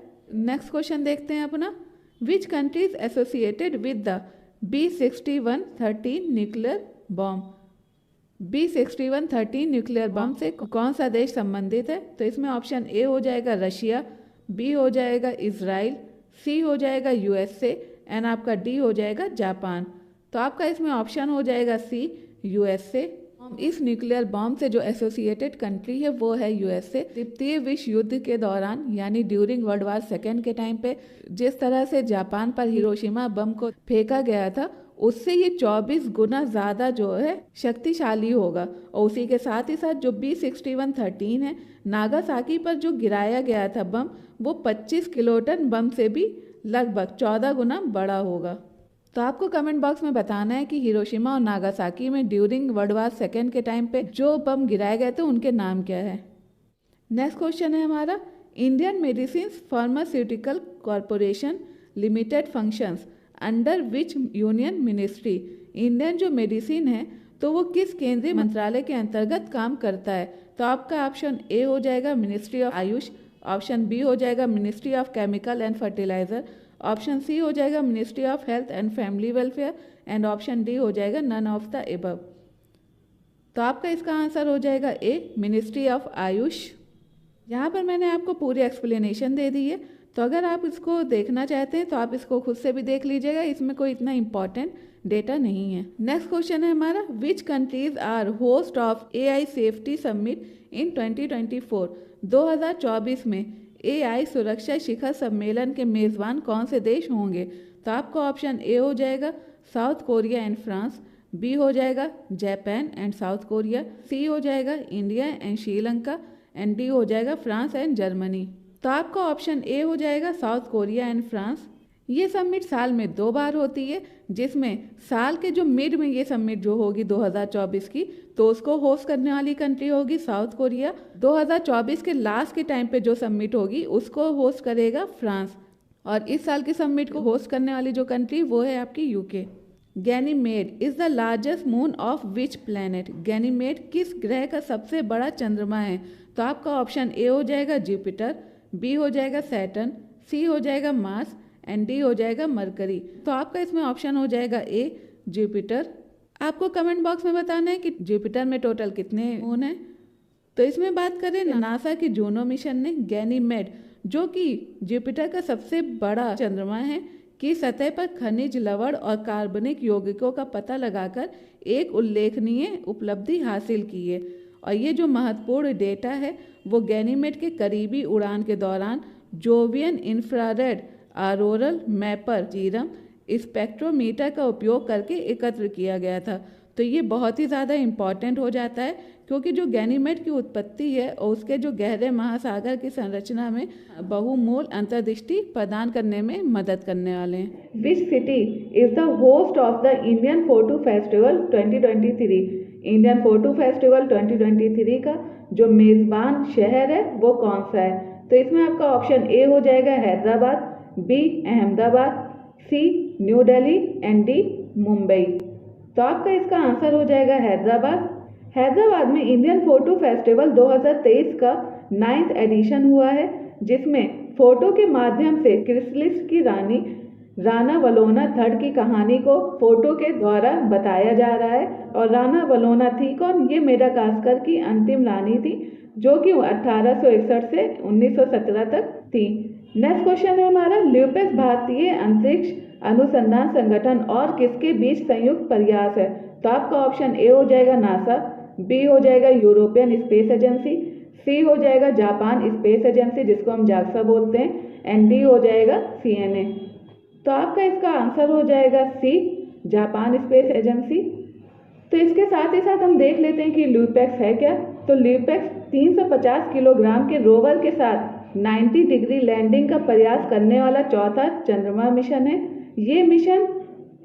नेक्स्ट क्वेश्चन देखते हैं अपना, which country is associated with the B6113 nuclear bomb. B6113 nuclear bomb से कौन सा देश संबंधित है? तो इसमें ऑप्शन ए हो जाएगा रशिया, बी हो जाएगा इजराइल, सी हो जाएगा यूएसए एंड आपका डी हो जाएगा जापान। तो आपका इसमें ऑप्शन हो जाएगा सी यूएसए। इस न्यूक्लियर बॉम्ब से जो एसोसिएटेड कंट्री है वो है यूएसए। द्वितीय विश्व युद्ध के दौरान यानी ड्यूरिंग वर्ल्ड वार सेकेंड के टाइम पे जिस तरह से जापान पर हिरोशिमा बम को फेंका गया था, उससे ये 24 गुना ज़्यादा जो है शक्तिशाली होगा। और उसी के साथ ही साथ जो B6113 है, नागासाकी पर जो गिराया गया था बम, वो 25 किलोटन बम से भी लगभग 14 गुना बड़ा होगा। तो आपको कमेंट बॉक्स में बताना है कि हिरोशिमा और नागासाकी में ड्यूरिंग वर्ल्ड वार सेकेंड के टाइम पे जो बम गिराए गए थे उनके नाम क्या है। नेक्स्ट क्वेश्चन है हमारा, Indian medicine pharmaceutical corporation limited functions under which union ministry. Indian जो मेडिसिन है तो वो किस केंद्रीय मंत्रालय के अंतर्गत काम करता है। तो आपका ऑप्शन ए हो जाएगा ministry of AYUSH, option B हो जाएगा ministry of chemical and fertilizer, option C हो जाएगा ministry of health and family welfare and option D हो जाएगा नन ऑफ द एबव। तो आपका इसका आंसर हो जाएगा ए मिनिस्ट्री ऑफ आयुष। यहाँ पर मैंने आपको पूरी एक्सप्लेनेशन दे दी है, तो अगर आप इसको देखना चाहते हैं तो आप इसको खुद से भी देख लीजिएगा, इसमें कोई इतना इंपॉर्टेंट डेटा नहीं है। नेक्स्ट क्वेश्चन है हमारा, which countries are host of AI safety summit in 2024। 2024 में एआई सुरक्षा शिखर सम्मेलन के मेज़बान कौन से देश होंगे। तो आपका ऑप्शन ए हो जाएगा South Korea and France, B हो जाएगा Japan and South Korea, C हो जाएगा India and Sri Lanka and D हो जाएगा फ्रांस एंड जर्मनी। तो आपका ऑप्शन ए हो जाएगा साउथ कोरिया एंड फ्रांस। ये समिट साल में 2 बार होती है, जिसमें साल के जो मिड में ये समिट जो होगी 2024 की, तो उसको होस्ट करने वाली कंट्री होगी साउथ कोरिया। 2024 के लास्ट के टाइम पे जो समिट होगी उसको होस्ट करेगा फ्रांस, और इस साल की समिट को होस्ट करने वाली जो कंट्री वो है आपकी UK. Ganymede is the largest moon of which planet. Ganymede किस ग्रह का सबसे बड़ा चंद्रमा है। तो आपका ऑप्शन ए हो जाएगा जुपिटर, बी हो जाएगा सैटर्न, सी हो जाएगा मार्स एंड डी हो जाएगा मरकरी। तो आपका इसमें ऑप्शन हो जाएगा ए जुपिटर। आपको कमेंट बॉक्स में बताना है कि जुपिटर में टोटल कितने मून हैं। तो इसमें बात करें नासा की जूनो मिशन ने गैनीमेड, जो कि जुपिटर का सबसे बड़ा चंद्रमा है, की सतह पर खनिज लवण और कार्बनिक यौगिकों का पता लगाकर एक उल्लेखनीय उपलब्धि हासिल की है। और ये जो महत्वपूर्ण डेटा है वो गैनीमेड के करीबी उड़ान के दौरान Jovian infrared auroral mapper JIRAM spectrometer का उपयोग करके एकत्र किया गया था। तो ये बहुत ही ज़्यादा इम्पॉर्टेंट हो जाता है, क्योंकि जो गैनीमेड की उत्पत्ति है और उसके जो गहरे महासागर की संरचना में बहुमूल अंतर्दृष्टि प्रदान करने में मदद करने वाले हैं। Which city is the host of the Indian photo festival 2023? Indian photo festival 2023 का जो मेज़बान शहर है वो कौन सा है? तो इसमें आपका ऑप्शन ए हो जाएगा Hyderabad, B Ahmedabad, C New Delhi and D Mumbai. तो आपका इसका आंसर हो जाएगा हैदराबाद। हैदराबाद में इंडियन फोटो फेस्टिवल 2023 का 9th एडिशन हुआ है, जिसमें फोटो के माध्यम से क्रिसलिस की रानी राणा वलोना थर्ड की कहानी को फोटो के द्वारा बताया जा रहा है। और राणा वलोना थी कौन? ये मेडागास्कर की अंतिम रानी थी, जो कि 1861 से 1917 तक थी। नेक्स्ट क्वेश्चन है हमारा, ल्यूपेक्स भारतीय अंतरिक्ष अनुसंधान संगठन और किसके बीच संयुक्त प्रयास है? तो आपका ऑप्शन ए हो जाएगा नासा, बी हो जाएगा यूरोपियन स्पेस एजेंसी, सी हो जाएगा जापान स्पेस एजेंसी जिसको हम जाक्सा बोलते हैं, एंड डी हो जाएगा सीएनए। तो आपका इसका आंसर हो जाएगा सी, जापान स्पेस एजेंसी। तो इसके साथ ही साथ हम देख लेते हैं कि ल्यूपेक्स है क्या। तो ल्यूपेक्स 350 किलोग्राम के रोवर के साथ 90 डिग्री लैंडिंग का प्रयास करने वाला चौथा चंद्रमा मिशन है। ये मिशन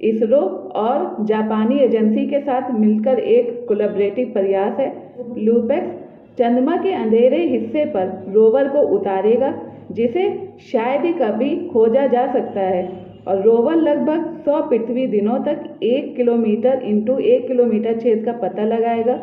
इसरो और जापानी एजेंसी के साथ मिलकर एक कोलैबोरेटिव प्रयास है। ल्यूपेक्स चंद्रमा के अंधेरे हिस्से पर रोवर को उतारेगा, जिसे शायद ही कभी खोजा जा सकता है। और रोवर लगभग 100 पृथ्वी दिनों तक 1 किलोमीटर इंटू 1 किलोमीटर छेद का पता लगाएगा।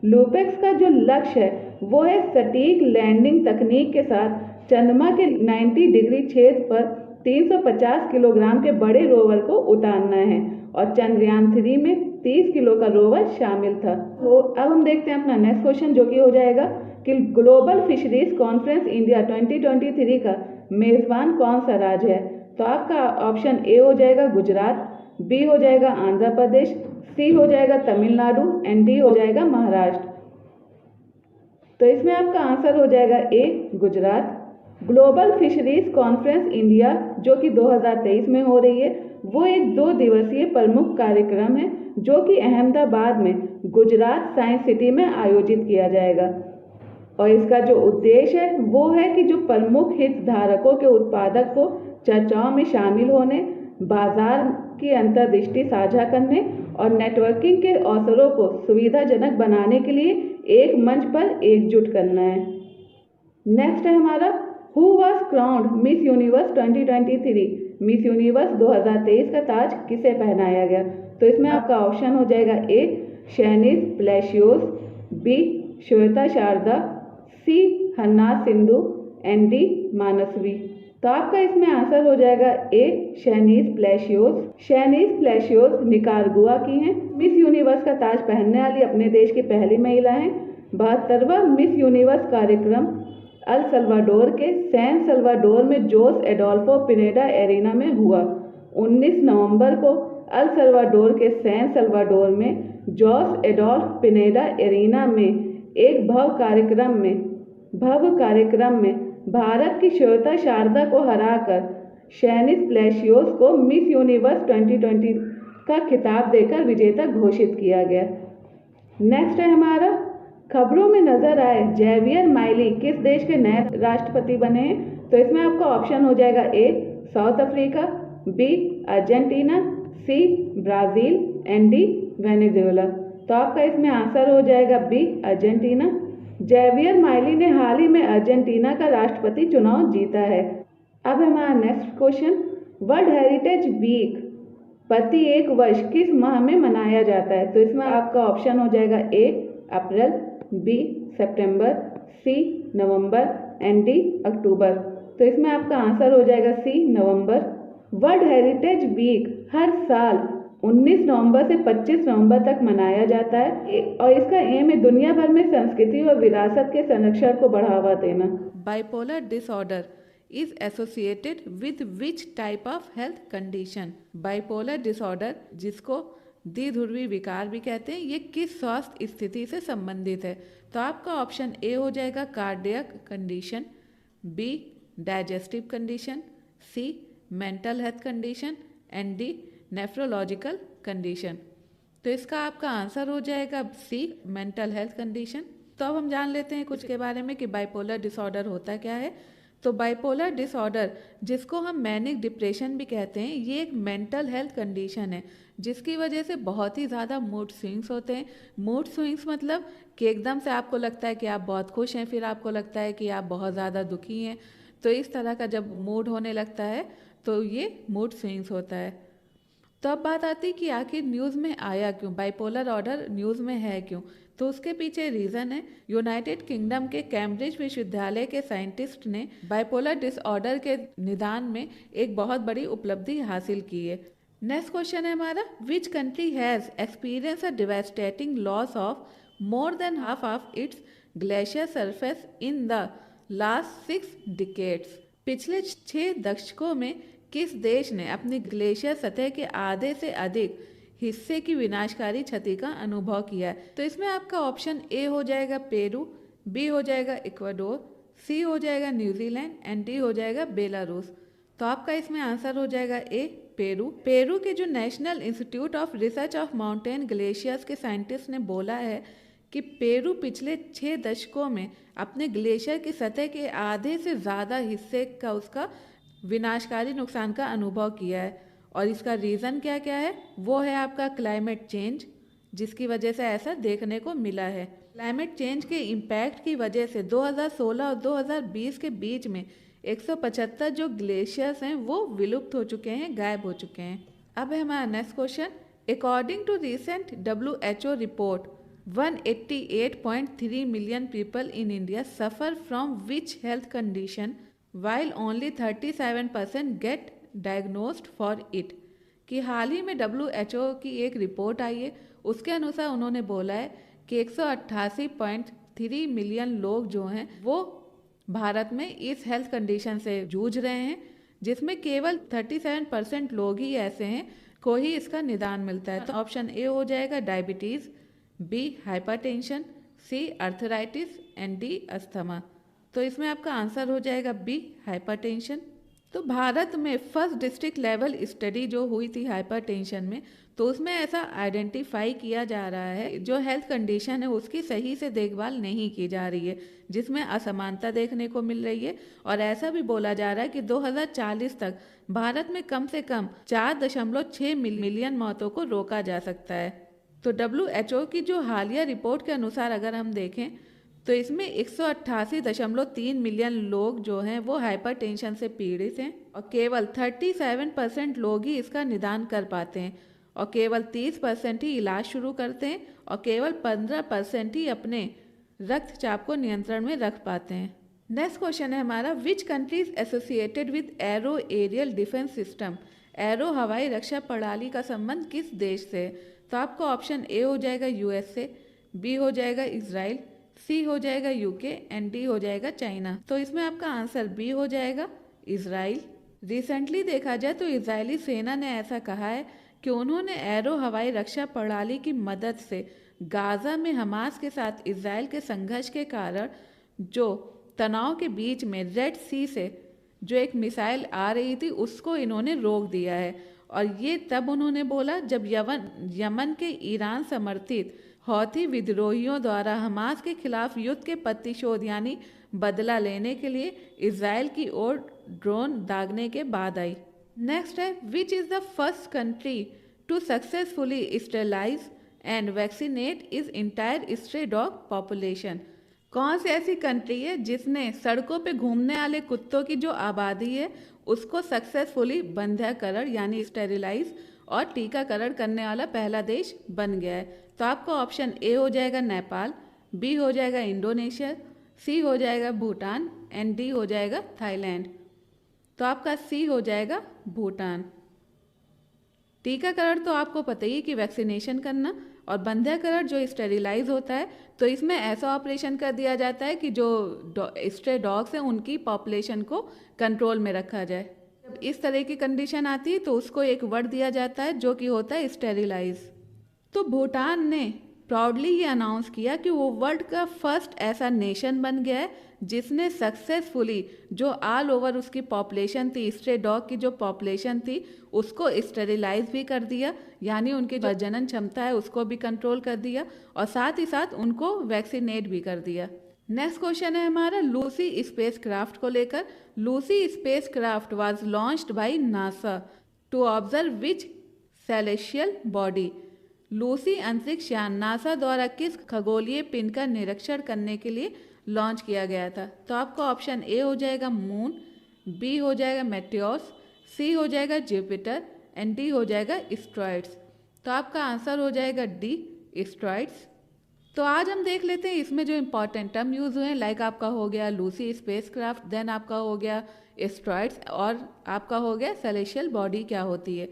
ल्यूपेक्स का जो लक्ष्य है वो है सटीक लैंडिंग तकनीक के साथ चंद्रमा के 90 डिग्री छेद पर 350 किलोग्राम के बड़े रोवर को उतारना है। और चंद्रयान 3 में 30 किलो का रोवर शामिल था। तो अब हम देखते हैं अपना नेक्स्ट क्वेश्चन, जो कि हो जाएगा कि ग्लोबल फिशरीज कॉन्फ्रेंस इंडिया 2023 का मेजबान कौन सा राज्य है? तो आपका ऑप्शन ए हो जाएगा गुजरात, बी हो जाएगा आंध्र प्रदेश, सी हो जाएगा तमिलनाडु एंड डी हो जाएगा महाराष्ट्र। तो इसमें आपका आंसर हो जाएगा A Gujarat. Global fisheries conference India जो कि 2023 में हो रही है, वो एक 2 दिवसीय प्रमुख कार्यक्रम है जो कि अहमदाबाद में गुजरात साइंस सिटी में आयोजित किया जाएगा। और इसका जो उद्देश्य है वो है कि जो प्रमुख हितधारकों के उत्पादक को चर्चाओं में शामिल होने, बाजार की अंतर्दृष्टि साझा करने और नेटवर्किंग के अवसरों को सुविधाजनक बनाने के लिए एक मंच पर एकजुट करना है। नेक्स्ट है हमारा, who was crowned miss universe 2023? Miss universe 2023 का ताज किसे पहनाया गया? तो इसमें आपका ऑप्शन हो जाएगा ए शैनिस प्लेशियोस, B Shweta Sharda, C Hanna Sindhu and D Manasvi. तो आपका इसमें आंसर हो जाएगा ए शैनिस प्लेशियोस। शैनिस प्लेशियोस निकारागुआ की हैं। मिस यूनिवर्स का ताज पहनने वाली अपने देश की पहली महिला हैं। 72वां मिस यूनिवर्स कार्यक्रम अल सल्वाडोर के सैन सल्वाडोर में जोस एडोल्फो पिनेडा एरिना में हुआ। 19 नवंबर को अल सल्वाडोर के सैन सल्वाडोर में जोस एडोल्फ पिनेडा एरिना में एक भव्य कार्यक्रम में भारत की श्वेता शारदा को हराकर शैनिस प्लेशियोस को मिस यूनिवर्स 2020 का खिताब देकर विजेता घोषित किया गया। नेक्स्ट है हमारा, खबरों में नजर आए जेवियर माइली किस देश के नए राष्ट्रपति बने हैं? तो इसमें आपका ऑप्शन हो जाएगा A South Africa, B Argentina, C Brazil and D Venezuela. तो आपका इसमें आंसर हो जाएगा बी अर्जेंटीना। जेवियर माइली ने हाल ही में अर्जेंटीना का राष्ट्रपति चुनाव जीता है। अब हमारा next question, world heritage week प्रति एक वर्ष किस माह में मनाया जाता है? तो इसमें आपका ऑप्शन हो जाएगा A April, B September, C November and D October. तो इसमें आपका आंसर हो जाएगा C November. World heritage week हर साल 19 नवंबर से 25 नवंबर तक मनाया जाता है और इसका एम है दुनिया भर में संस्कृति और विरासत के संरक्षण को बढ़ावा देना। Bipolar disorder is associated with which type of health condition? Bipolar disorder, जिसको द्विध्रुवी विकार भी कहते हैं, ये किस स्वास्थ्य स्थिति से संबंधित है? तो आपका ऑप्शन ए हो जाएगा cardiac condition, B digestive condition, C mental health condition and D nephrological condition. तो इसका आपका आंसर हो जाएगा सी, मेंटल हेल्थ कंडीशन। तो अब हम जान लेते हैं कुछ के बारे में कि बाइपोलर डिसऑर्डर होता क्या है। तो बाइपोलर डिसऑर्डर, जिसको हम मैनिक डिप्रेशन भी कहते हैं, ये एक मेंटल हेल्थ कंडीशन है जिसकी वजह से बहुत ही ज़्यादा मूड स्विंग्स होते हैं। मूड स्विंग्स मतलब कि एकदम से आपको लगता है कि आप बहुत खुश हैं, फिर आपको लगता है कि आप बहुत ज़्यादा दुखी हैं। तो इस तरह का जब मूड होने लगता है तो ये मूड स्विंग्स होता है। तो अब बात आती है कि आखिर न्यूज़ में आया क्यों, बाइपोलर ऑर्डर न्यूज़ में है क्यों। तो उसके पीछे रीज़न है, यूनाइटेड किंगडम के कैम्ब्रिज विश्वविद्यालय के साइंटिस्ट ने बाइपोलर डिसऑर्डर के निदान में एक बहुत बड़ी उपलब्धि हासिल की है। नेक्स्ट क्वेश्चन है हमारा, which country has experience a devastating loss of more than half of its glacier surface in the last 6 decades. पिछले 6 दशकों में किस देश ने अपनी ग्लेशियर सतह के आधे से अधिक हिस्से की विनाशकारी क्षति का अनुभव किया है। तो इसमें आपका ऑप्शन ए हो जाएगा पेरू, बी हो जाएगा इक्वाडोर, सी हो जाएगा न्यूजीलैंड एंड डी हो जाएगा बेलारूस। तो आपका इसमें आंसर हो जाएगा ए, पेरू। पेरू के जो national institute of research of mountain glaciers के साइंटिस्ट ने बोला है कि पेरू पिछले 6 दशकों में अपने ग्लेशियर की सतह के आधे से ज़्यादा हिस्से का उसका विनाशकारी नुकसान का अनुभव किया है। और इसका रीज़न क्या क्या है, वो है आपका क्लाइमेट चेंज, जिसकी वजह से ऐसा देखने को मिला है। क्लाइमेट चेंज के इम्पैक्ट की वजह से 2016 और 2020 के बीच में 175 जो ग्लेशियर्स हैं वो विलुप्त हो चुके हैं, गायब हो चुके हैं। अब है हमारा next question, according to recent WHO report 188.3 million people in India suffer from which health condition while only 37% get diagnosed for it। कि हाल ही में WHO की एक रिपोर्ट आई है, उसके अनुसार उन्होंने बोला है कि 188.3 मिलियन लोग जो हैं वो भारत में इस हेल्थ कंडीशन से जूझ रहे हैं, जिसमें केवल 37% लोग ही ऐसे हैं को ही इसका निदान मिलता है। तो ऑप्शन ए हो जाएगा diabetes, B hypertension, C arthritis and D asthma. तो इसमें आपका आंसर हो जाएगा बी हाइपरटेंशन। तो भारत में फर्स्ट डिस्ट्रिक्ट लेवल स्टडी जो हुई थी हाइपरटेंशन में, तो उसमें ऐसा आइडेंटिफाई किया जा रहा है जो हेल्थ कंडीशन है उसकी सही से देखभाल नहीं की जा रही है, जिसमें असमानता देखने को मिल रही है। और ऐसा भी बोला जा रहा है कि 2040 तक भारत में कम से कम 4.6 मिलियन मौतों को रोका जा सकता है। तो WHO की जो हालिया रिपोर्ट के अनुसार अगर हम देखें तो इसमें 188.3 मिलियन लोग जो हैं वो हाइपरटेंशन से पीड़ित हैं और केवल 37% लोग ही इसका निदान कर पाते हैं और केवल 30% ही इलाज शुरू करते हैं और केवल 15% ही अपने रक्तचाप को नियंत्रण में रख पाते हैं। नेक्स्ट क्वेश्चन है हमारा, which countries associated with arrow aerial defence system. Arrow हवाई रक्षा प्रणाली का संबंध किस देश से है। तो आपको ऑप्शन ए हो जाएगा USA, बी हो जाएगा इजराइल, सी हो जाएगा UK एंड डी हो जाएगा चाइना। तो इसमें आपका आंसर बी हो जाएगा इजराइल। रिसेंटली देखा जाए तो इजरायली सेना ने ऐसा कहा है कि उन्होंने एरो हवाई रक्षा प्रणाली की मदद से गाजा में हमास के साथ इजराइल के संघर्ष के कारण जो तनाव के बीच में रेड सी से जो एक मिसाइल आ रही थी उसको इन्होंने रोक दिया है। और ये तब उन्होंने बोला जब यमन के ईरान समर्थित हौथी विद्रोहियों द्वारा हमास के खिलाफ युद्ध के प्रतिशोध यानी बदला लेने के लिए इजराइल की ओर ड्रोन दागने के बाद आई। नेक्स्ट है, which is the first country to successfully sterilise and vaccinate its entire stray dog population. कौन सी ऐसी कंट्री है जिसने सड़कों पे घूमने वाले कुत्तों की जो आबादी है उसको सक्सेसफुली बंध्याकरण यानी स्टेरिलाइज और टीकाकरण करने वाला पहला देश बन गया है। तो आपका ऑप्शन ए हो जाएगा नेपाल, बी हो जाएगा इंडोनेशिया, सी हो जाएगा भूटान एंड डी हो जाएगा थाईलैंड। तो आपका सी हो जाएगा भूटान। टीकाकरण तो आपको पता ही कि वैक्सीनेशन करना, और बंध्याकरण जो स्टेरिलाइज होता है तो इसमें ऐसा ऑपरेशन कर दिया जाता है कि जो स्ट्रे डॉग्स हैं उनकी पॉपुलेशन को कंट्रोल में रखा जाए। जब इस तरह की कंडीशन आती है तो उसको एक वर्ड दिया जाता है जो कि होता है स्टेरिलाइज। तो भूटान ने प्राउडली ये अनाउंस किया कि वो वर्ल्ड का फर्स्ट ऐसा नेशन बन गया है जिसने सक्सेसफुली जो ऑल ओवर उसकी पॉपुलेशन थी, स्ट्रे डॉग की जो पॉपुलेशन थी उसको स्टेरिलाइज भी कर दिया, यानी उनकी जो प्रजनन क्षमता है उसको भी कंट्रोल कर दिया और साथ ही साथ उनको वैक्सीनेट भी कर दिया। नेक्स्ट क्वेश्चन है हमारा लूसी स्पेस क्राफ्ट को लेकर। Lucy spacecraft was launched by NASA to observe which celestial body. Lucy अंतरिक्ष यान नासा द्वारा किस खगोलीय पिंड का निरीक्षण करने के लिए लॉन्च किया गया था? तो आपका ऑप्शन ए हो जाएगा मून, बी हो जाएगा मेटियोर्स, सी हो जाएगा जुपिटर एंड डी हो जाएगा एस्ट्रॉइड्स। तो आपका आंसर हो जाएगा डी एस्ट्रॉइड्स। तो आज हम देख लेते हैं इसमें जो इंपॉर्टेंट टर्म यूज हुए हैं, लाइक आपका हो गया लूसी स्पेसक्राफ्ट, देन आपका हो गया एस्ट्रॉइड्स और आपका हो गया सेलेशियल बॉडी क्या होती है।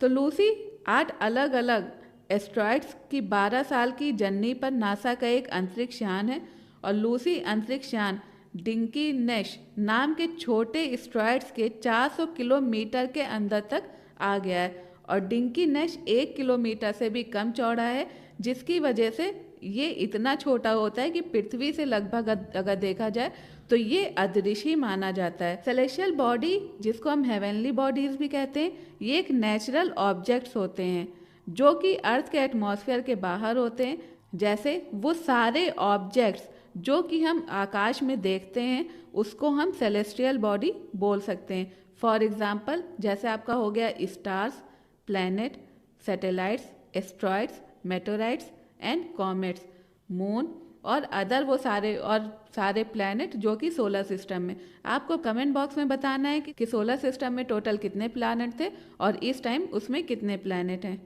तो लूसी 8 अलग अलग एस्ट्रॉइड्स की 12 साल की जर्नी पर नासा का एक अंतरिक्ष यान है और लूसी अंतरिक्ष यान डिंकी नेश नाम के छोटे एस्ट्रॉइड्स के 400 किलोमीटर के अंदर तक आ गया है और डिंकी नेश 1 किलोमीटर से भी कम चौड़ा है, जिसकी वजह से ये इतना छोटा होता है कि पृथ्वी से लगभग अगर देखा जाए तो ये अदृश्य माना जाता है। सेलेशियल बॉडी जिसको हम हेवनली बॉडीज भी कहते हैं, ये एक नेचुरल ऑब्जेक्ट्स होते हैं जो कि अर्थ के एटमॉस्फेयर के बाहर होते हैं। जैसे वो सारे ऑब्जेक्ट्स जो कि हम आकाश में देखते हैं उसको हम सेलेस्टियल बॉडी बोल सकते हैं। फॉर एग्जाम्पल जैसे आपका हो गया stars, planet, satellites, asteroids, meteorites and comets, moon और अदर वो सारे प्लैनेट जो कि सोलर सिस्टम में। आपको कमेंट बॉक्स में बताना है कि सोलर सिस्टम में टोटल कितने प्लैनेट थे और इस टाइम उसमें कितने प्लैनेट हैं।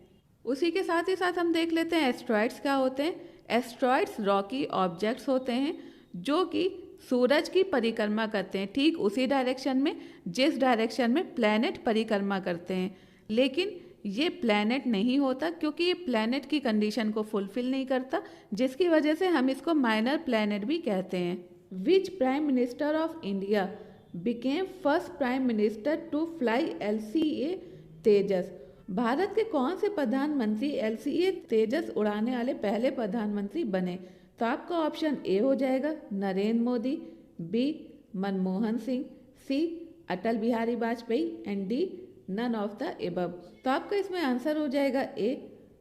उसी के साथ ही साथ हम देख लेते हैं एस्ट्रॉइड्स क्या होते हैं। एस्ट्रॉइड्स रॉकी ऑब्जेक्ट्स होते हैं जो कि सूरज की परिक्रमा करते हैं ठीक उसी डायरेक्शन में जिस डायरेक्शन में प्लैनेट परिक्रमा करते हैं, लेकिन ये प्लैनेट नहीं होता क्योंकि ये प्लैनेट की कंडीशन को फुलफिल नहीं करता, जिसकी वजह से हम इसको माइनर प्लैनेट भी कहते हैं। Which prime minister of India became first prime minister to fly LCA Tejas. Bharat के कौन से प्रधानमंत्री LCA तेजस उड़ाने वाले पहले प्रधानमंत्री बने? तो आपका ऑप्शन ए हो जाएगा Narendra Modi, B Manmohan Singh, C Atal Bihari Vajpayee and D none of the above. तो आपका इसमें आंसर हो जाएगा ए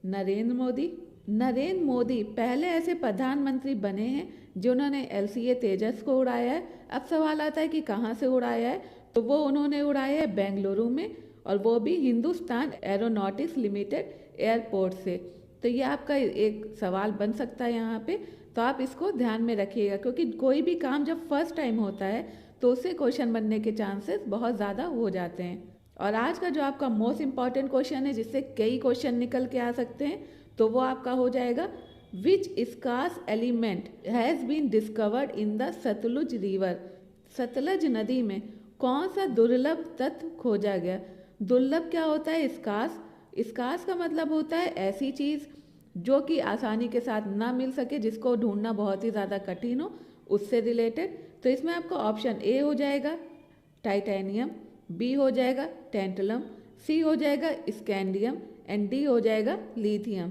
नरेंद्र मोदी। नरेंद्र मोदी पहले ऐसे प्रधानमंत्री बने हैं जिन्होंने LCA तेजस को उड़ाया है। अब सवाल आता है कि कहाँ से उड़ाया है, तो वो उन्होंने उड़ाया है बेंगलुरु में और वो भी हिंदुस्तान एरोनॉटिक्स लिमिटेड एयरपोर्ट से। तो ये आपका एक सवाल बन सकता है यहाँ पे, तो आप इसको ध्यान में रखिएगा क्योंकि कोई भी काम जब फर्स्ट टाइम होता है तो उससे क्वेश्चन बनने के चांसेस बहुत ज़्यादा हो जाते हैं। और आज का जो आपका मोस्ट इम्पॉर्टेंट क्वेश्चन है जिससे कई क्वेश्चन निकल के आ सकते हैं, तो वो आपका हो जाएगा which scarce element has been discovered in the Sutlej river. Sutlej नदी में कौन सा दुर्लभ तत्व खोजा गया? दुर्लभ क्या होता है? स्कार्स। स्कार्स का मतलब होता है ऐसी चीज़ जो कि आसानी के साथ ना मिल सके, जिसको ढूंढना बहुत ही ज़्यादा कठिन हो, उससे रिलेटेड। तो इसमें आपका ऑप्शन ए हो जाएगा टाइटेनियम, बी हो जाएगा टेंटलम, सी हो जाएगा स्कैंडियम एंड डी हो जाएगा लिथियम।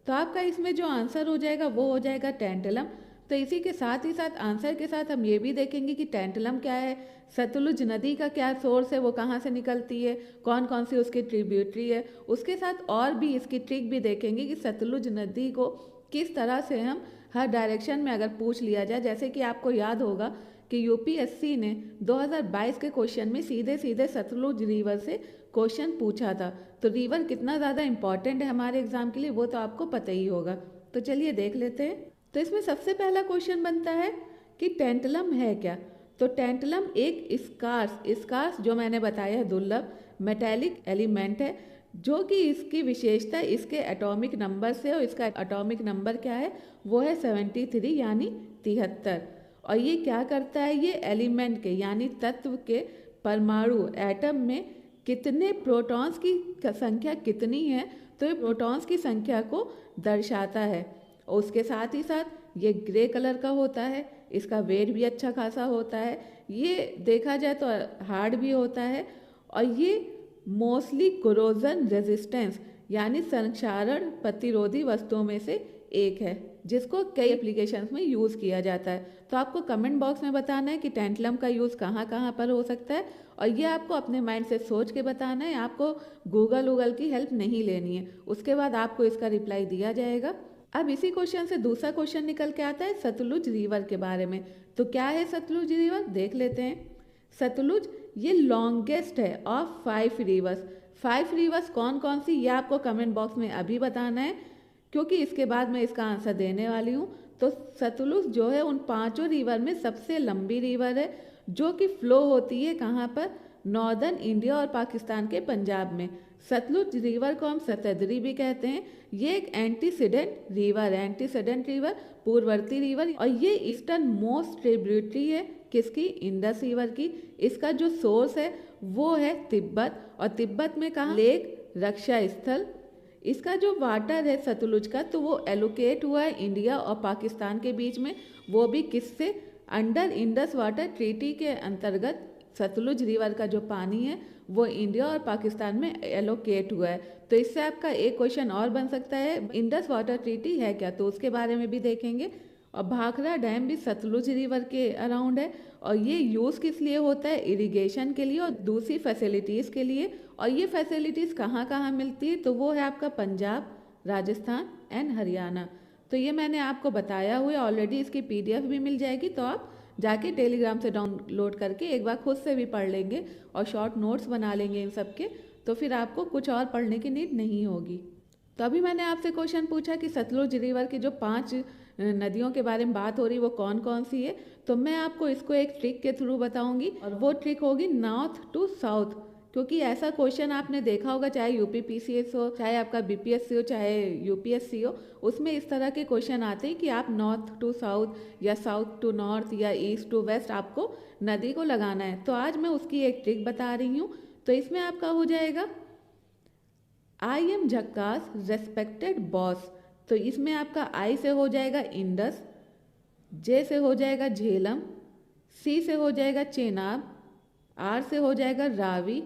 तो आपका इसमें जो आंसर हो जाएगा वो हो जाएगा टेंटलम। तो इसी के साथ ही साथ आंसर के साथ हम ये भी देखेंगे कि टेंटलम क्या है, सतलुज नदी का क्या सोर्स है, वो कहाँ से निकलती है, कौन कौन सी उसकी ट्रिब्यूटरी है। उसके साथ और भी इसकी ट्रिक भी देखेंगे कि सतलुज नदी को किस तरह से हम हर डायरेक्शन में अगर पूछ लिया जाए। जैसे कि आपको याद होगा कि UPSC ने 2022 के क्वेश्चन में सीधे सीधे सतलुज रिवर से क्वेश्चन पूछा था। तो रिवर कितना ज़्यादा इंपॉर्टेंट है हमारे एग्जाम के लिए वो तो आपको पता ही होगा। तो चलिए देख लेते हैं। तो इसमें सबसे पहला क्वेश्चन बनता है कि टेंटलम है क्या। तो टेंटलम एक स्कार्स जो मैंने बताया है दुर्लभ मेटेलिक एलिमेंट है, जो कि इसकी विशेषता इसके एटॉमिक नंबर से, और इसका एटॉमिक नंबर क्या है वो है 73 यानी 73। और ये क्या करता है, ये एलिमेंट के यानी तत्व के परमाणु एटम में कितने प्रोटॉन्स की संख्या कितनी है, तो ये प्रोटॉन्स की संख्या को दर्शाता है। और उसके साथ ही साथ ये ग्रे कलर का होता है, इसका वेट भी अच्छा खासा होता है, ये देखा जाए तो हार्ड भी होता है, और ये मोस्टली कोरोजन रेजिस्टेंस यानी संक्षारण प्रतिरोधी वस्तुओं में से एक है जिसको कई एप्लीकेशंस में यूज़ किया जाता है। तो आपको कमेंट बॉक्स में बताना है कि टेंटलम का यूज़ कहाँ कहाँ पर हो सकता है, और ये आपको अपने माइंड से सोच के बताना है। आपको गूगल की हेल्प नहीं लेनी है, उसके बाद आपको इसका रिप्लाई दिया जाएगा। अब इसी क्वेश्चन से दूसरा क्वेश्चन निकल के आता है सतलुज रिवर के बारे में। तो क्या है सतलुज रिवर, देख लेते हैं। सतलुज ये लॉन्गेस्ट है ऑफ 5 रिवर्स। 5 रिवर्स कौन कौन सी, ये आपको कमेंट बॉक्स में अभी बताना है, क्योंकि इसके बाद मैं इसका आंसर देने वाली हूँ। तो सतलुज जो है उन 5 रिवर में सबसे लंबी रिवर है, जो कि फ्लो होती है कहाँ पर, नॉर्दर्न इंडिया और पाकिस्तान के पंजाब में। सतलुज रिवर को हम सतद्री भी कहते हैं। ये एक एंटीसीडेंट रिवर है, एंटीसीडेंट रिवर, पूर्ववर्ती रिवर, और ये ईस्टर्न मोस्ट ट्रिब्यूटरी है किसकी, इंडस रिवर की। इसका जो सोर्स है वो है तिब्बत, और तिब्बत में कहाँ, लेक रक्षा स्थल। इसका जो वाटर है सतलुज का, तो वो एलोकेट हुआ है इंडिया और पाकिस्तान के बीच में, वो भी किससे, अंडर इंडस वाटर ट्रीटी के अंतर्गत। सतलुज रिवर का जो पानी है वो इंडिया और पाकिस्तान में एलोकेट हुआ है। तो इससे आपका एक क्वेश्चन और बन सकता है, इंडस वाटर ट्रीटी है क्या, तो उसके बारे में भी देखेंगे। और भाखड़ा डैम भी सतलुज रिवर के अराउंड है, और ये यूज़ किस लिए होता है, इरिगेशन के लिए और दूसरी फैसिलिटीज़ के लिए। और ये फैसिलिटीज़ कहाँ कहाँ मिलती है, तो वो है आपका पंजाब, राजस्थान एंड हरियाणा। तो ये मैंने आपको बताया हुआ है ऑलरेडी, इसकी PDF भी मिल जाएगी, तो आप जाके टेलीग्राम से डाउनलोड करके एक बार खुद से भी पढ़ लेंगे और शॉर्ट नोट्स बना लेंगे इन सब के, तो फिर आपको कुछ और पढ़ने की नीड नहीं होगी। तो अभी मैंने आपसे क्वेश्चन पूछा कि सतलुज रिवर की जो 5 नदियों के बारे में बात हो रही वो कौन कौन सी है, तो मैं आपको इसको एक ट्रिक के थ्रू बताऊंगी, और वो ट्रिक होगी नॉर्थ टू साउथ। क्योंकि ऐसा क्वेश्चन आपने देखा होगा, चाहे UPPCS हो, चाहे आपका BPSC हो, चाहे UPSC हो, उसमें इस तरह के क्वेश्चन आते हैं कि आप नॉर्थ टू साउथ या साउथ टू नॉर्थ या ईस्ट टू वेस्ट आपको नदी को लगाना है। तो आज मैं उसकी एक ट्रिक बता रही हूँ। तो इसमें आपका हो जाएगा आई एम झक्कास रेस्पेक्टेड बॉस। तो इसमें आपका आई से हो जाएगा इंडस, जे से हो जाएगा झेलम, सी से हो जाएगा चेनाब, आर से हो जाएगा रावी,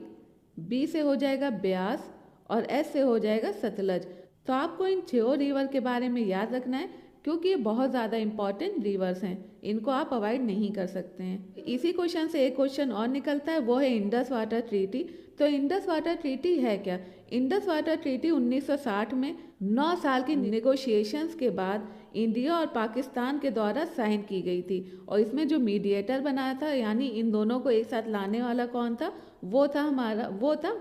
बी से हो जाएगा ब्यास, और एस से हो जाएगा सतलज। तो आपको इन 6 रिवर के बारे में याद रखना है, क्योंकि ये बहुत ज़्यादा इंपॉर्टेंट रिवर्स हैं, इनको आप अवॉइड नहीं कर सकते हैं। इसी क्वेश्चन से एक क्वेश्चन और निकलता है, वो है इंडस वाटर ट्रीटी। तो इंडस वाटर ट्रीटी है क्या, इंडस वाटर ट्रीटी 1960 में 9 साल की नेगोशिएशंस के बाद इंडिया और पाकिस्तान के द्वारा साइन की गई थी। और इसमें जो मीडिएटर बना था, यानी इन दोनों को एक साथ लाने वाला कौन था, वो था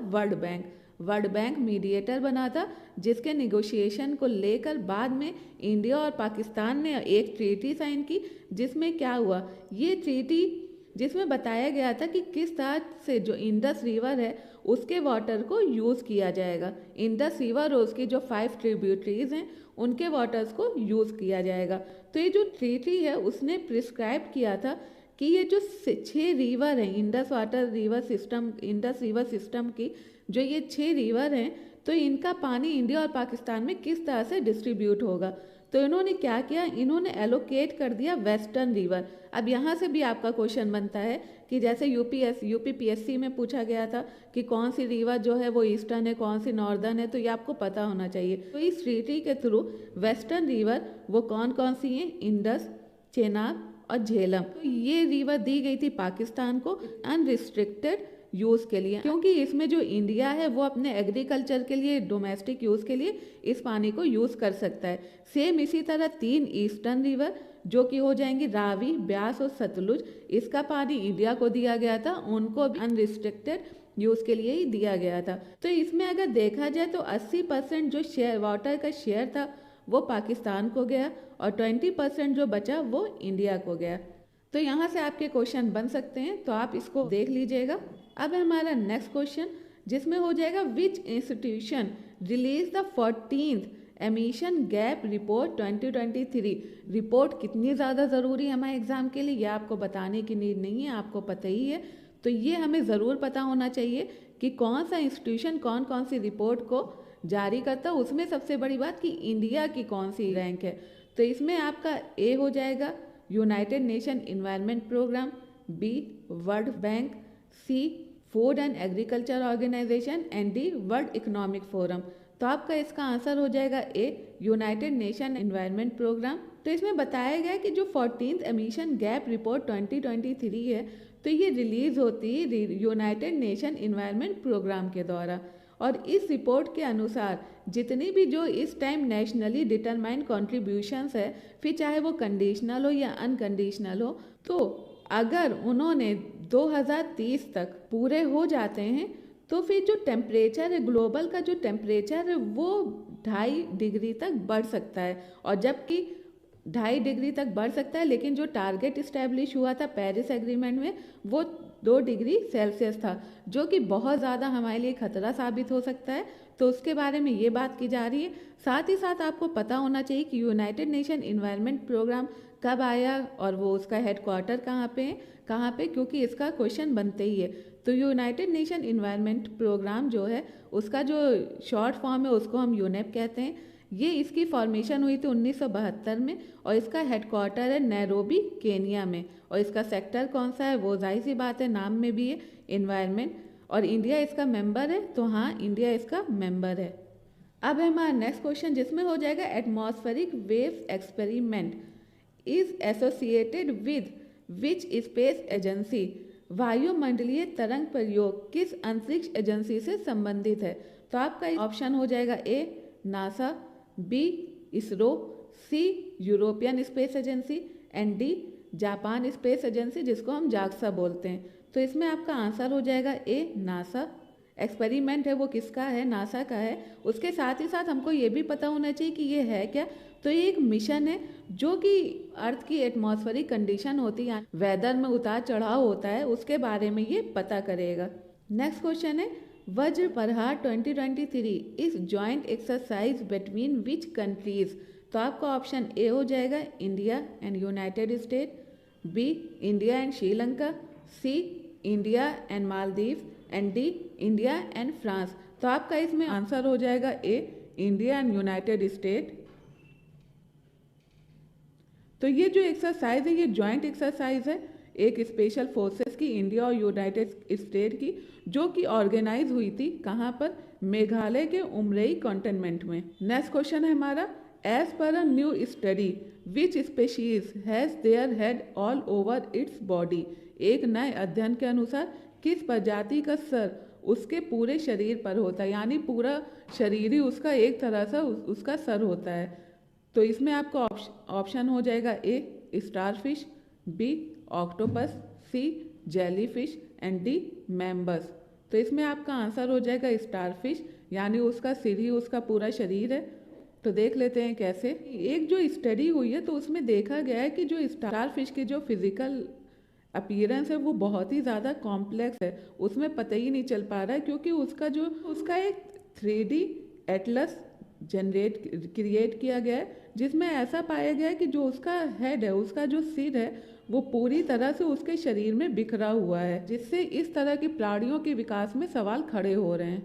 world bank. World bank mediator बना था, जिसके निगोशिएशन को लेकर बाद में इंडिया और पाकिस्तान ने एक ट्रीटी साइन की, जिसमें क्या हुआ, ये ट्रीटी जिसमें बताया गया था कि किस तरह से जो इंडस रिवर है उसके वाटर को यूज़ किया जाएगा। इंडस रिवर और उसकी जो 5 ट्रिब्यूटरीज हैं उनके वाटर्स को यूज़ किया जाएगा। तो ये जो ट्रीटी है उसने प्रिस्क्राइब किया था कि ये जो 6 रिवर हैं इंडस रिवर सिस्टम की जो ये 6 रिवर हैं, तो इनका पानी इंडिया और पाकिस्तान में किस तरह से डिस्ट्रीब्यूट होगा। तो इन्होंने क्या किया, इन्होंने एलोकेट कर दिया वेस्टर्न रिवर। अब यहाँ से भी आपका क्वेश्चन बनता है कि जैसे UPPSC में पूछा गया था कि कौन सी रिवर जो है वो ईस्टर्न है, कौन सी नॉर्दर्न है, तो ये आपको पता होना चाहिए। तो इस ट्रीटी के थ्रू वेस्टर्न रिवर वो कौन कौन सी हैं, इंडस, चेनाब और झेलम। तो ये रिवर दी गई थी पाकिस्तान को अनरिस्ट्रिक्टेड यूज़ के लिए, क्योंकि इसमें जो इंडिया है वो अपने एग्रीकल्चर के लिए, डोमेस्टिक यूज़ के लिए इस पानी को यूज़ कर सकता है। सेम इसी तरह 3 ईस्टर्न रिवर जो कि हो जाएंगी रावी, ब्यास और सतलुज, इसका पानी इंडिया को दिया गया था, उनको भी अनरिस्ट्रिक्टेड यूज़ के लिए ही दिया गया था। तो इसमें अगर देखा जाए तो 80% जो शेयर वाटर का शेयर था वो पाकिस्तान को गया, और 20% जो बचा वो इंडिया को गया। तो यहाँ से आपके क्वेश्चन बन सकते हैं, तो आप इसको देख लीजिएगा। अब हमारा नेक्स्ट क्वेश्चन, जिसमें हो जाएगा विच institution release the 14th emission gap report 2023। Report कितनी ज़्यादा ज़रूरी है हमारे एग्जाम के लिए, यह आपको बताने की नीड नहीं है, आपको पता ही है। तो ये हमें ज़रूर पता होना चाहिए कि कौन सा इंस्टीट्यूशन कौन कौन सी रिपोर्ट को जारी करता है। उसमें सबसे बड़ी बात कि इंडिया की कौन सी रैंक है। तो इसमें आपका ए हो जाएगा United Nation environment programme, B world bank, C food and agriculture organisation, and D world economic forum. तो आपका इसका आंसर हो जाएगा A, United Nation environment programme. तो इसमें बताया गया कि जो 14th एमिशन गैप रिपोर्ट 2023 है, तो ये रिलीज होती है यूनाइटेड नेशन एनवायरनमेंट प्रोग्राम के द्वारा। और इस रिपोर्ट के अनुसार जितनी भी जो इस टाइम नेशनली डिटरमाइंड कॉन्ट्रीब्यूशंस है, फिर चाहे वो कंडीशनल हो या अनकंडीशनल हो, तो अगर उन्होंने 2030 तक पूरे हो जाते हैं तो फिर जो टेम्परेचर है, ग्लोबल का जो टेम्परेचर है वो 2.5 डिग्री तक बढ़ सकता है। और जबकि 2.5 डिग्री तक बढ़ सकता है, लेकिन जो टारगेट इस्टेब्लिश हुआ था पेरिस एग्रीमेंट में वो 2 डिग्री सेल्सियस था, जो कि बहुत ज़्यादा हमारे लिए खतरा साबित हो सकता है। तो उसके बारे में ये बात की जा रही है। साथ ही साथ आपको पता होना चाहिए कि यूनाइटेड नेशन एनवायरनमेंट प्रोग्राम कब आया और वो उसका हेडक्वार्टर कहाँ पे है, कहाँ पे, क्योंकि इसका क्वेश्चन बनते ही है। तो यूनाइटेड नेशन एनवायरनमेंट प्रोग्राम जो है उसका जो शॉर्ट फॉर्म है उसको हम यूनेप कहते हैं। ये इसकी फॉर्मेशन हुई थी 1972 में और इसका हेडक्वार्टर है नैरोबी, केनिया में। और इसका सेक्टर कौन सा है, वो जाहिर सी बात है नाम में भी है एनवायरनमेंट। और इंडिया इसका मेंबर है, तो हाँ इंडिया इसका मेंबर है। अब है हमारा नेक्स्ट क्वेश्चन, जिसमें हो जाएगा atmospheric waves experiment is associated with which space agency. वायुमंडलीय तरंग प्रयोग किस अंतरिक्ष एजेंसी से संबंधित है। तो आपका ऑप्शन हो जाएगा A NASA, B ISRO, C European space agency and D Japan space agency, जिसको हम जाक्सा बोलते हैं। तो इसमें आपका आंसर हो जाएगा ए नासा। एक्सपेरिमेंट है वो किसका है, नासा का है। उसके साथ ही साथ हमको ये भी पता होना चाहिए कि ये है क्या। तो ये एक मिशन है जो कि अर्थ की एटमॉस्फेरिक कंडीशन होती है, वेदर में उतार चढ़ाव होता है, उसके बारे में ये पता करेगा। नेक्स्ट क्वेश्चन है वज्र Prahar 2023 is joint exercise between which countries. तो आपका ऑप्शन ए हो जाएगा India and United State, B India and Sri Lanka, C India and Maldives and D India and France. तो आपका इसमें आंसर हो जाएगा A India and United State. तो ये जो एक्सरसाइज है ये जॉइंट एक्सरसाइज है एक स्पेशल फोर्सेस की, इंडिया और यूनाइटेड स्टेट की, जो कि ऑर्गेनाइज हुई थी कहाँ पर, मेघालय के उमरई कंटेनमेंट में। नेक्स्ट क्वेश्चन है हमारा as per a new study which species has their head all over its body. एक नए अध्ययन के अनुसार किस प्रजाति का सर उसके पूरे शरीर पर होता है, यानी पूरा शरीर ही उसका एक तरह से उसका सर होता है। तो इसमें आपका ऑप्शन हो जाएगा A starfish, B octopus, C jellyfish and D members. तो इसमें आपका आंसर हो जाएगा स्टारफिश, यानी उसका सिर ही उसका पूरा शरीर है। तो देख लेते हैं कैसे। एक जो स्टडी हुई है तो उसमें देखा गया है कि जो स्टारफिश की जो फिजिकल अपीयरेंस है वो बहुत ही ज़्यादा कॉम्प्लेक्स है, उसमें पता ही नहीं चल पा रहा है, क्योंकि उसका एक 3D एटलस क्रिएट किया गया है, जिसमें ऐसा पाया गया है कि जो उसका हेड है, उसका जो सिर है, वो पूरी तरह से उसके शरीर में बिखरा हुआ है, जिससे इस तरह के प्राणियों के विकास में सवाल खड़े हो रहे हैं।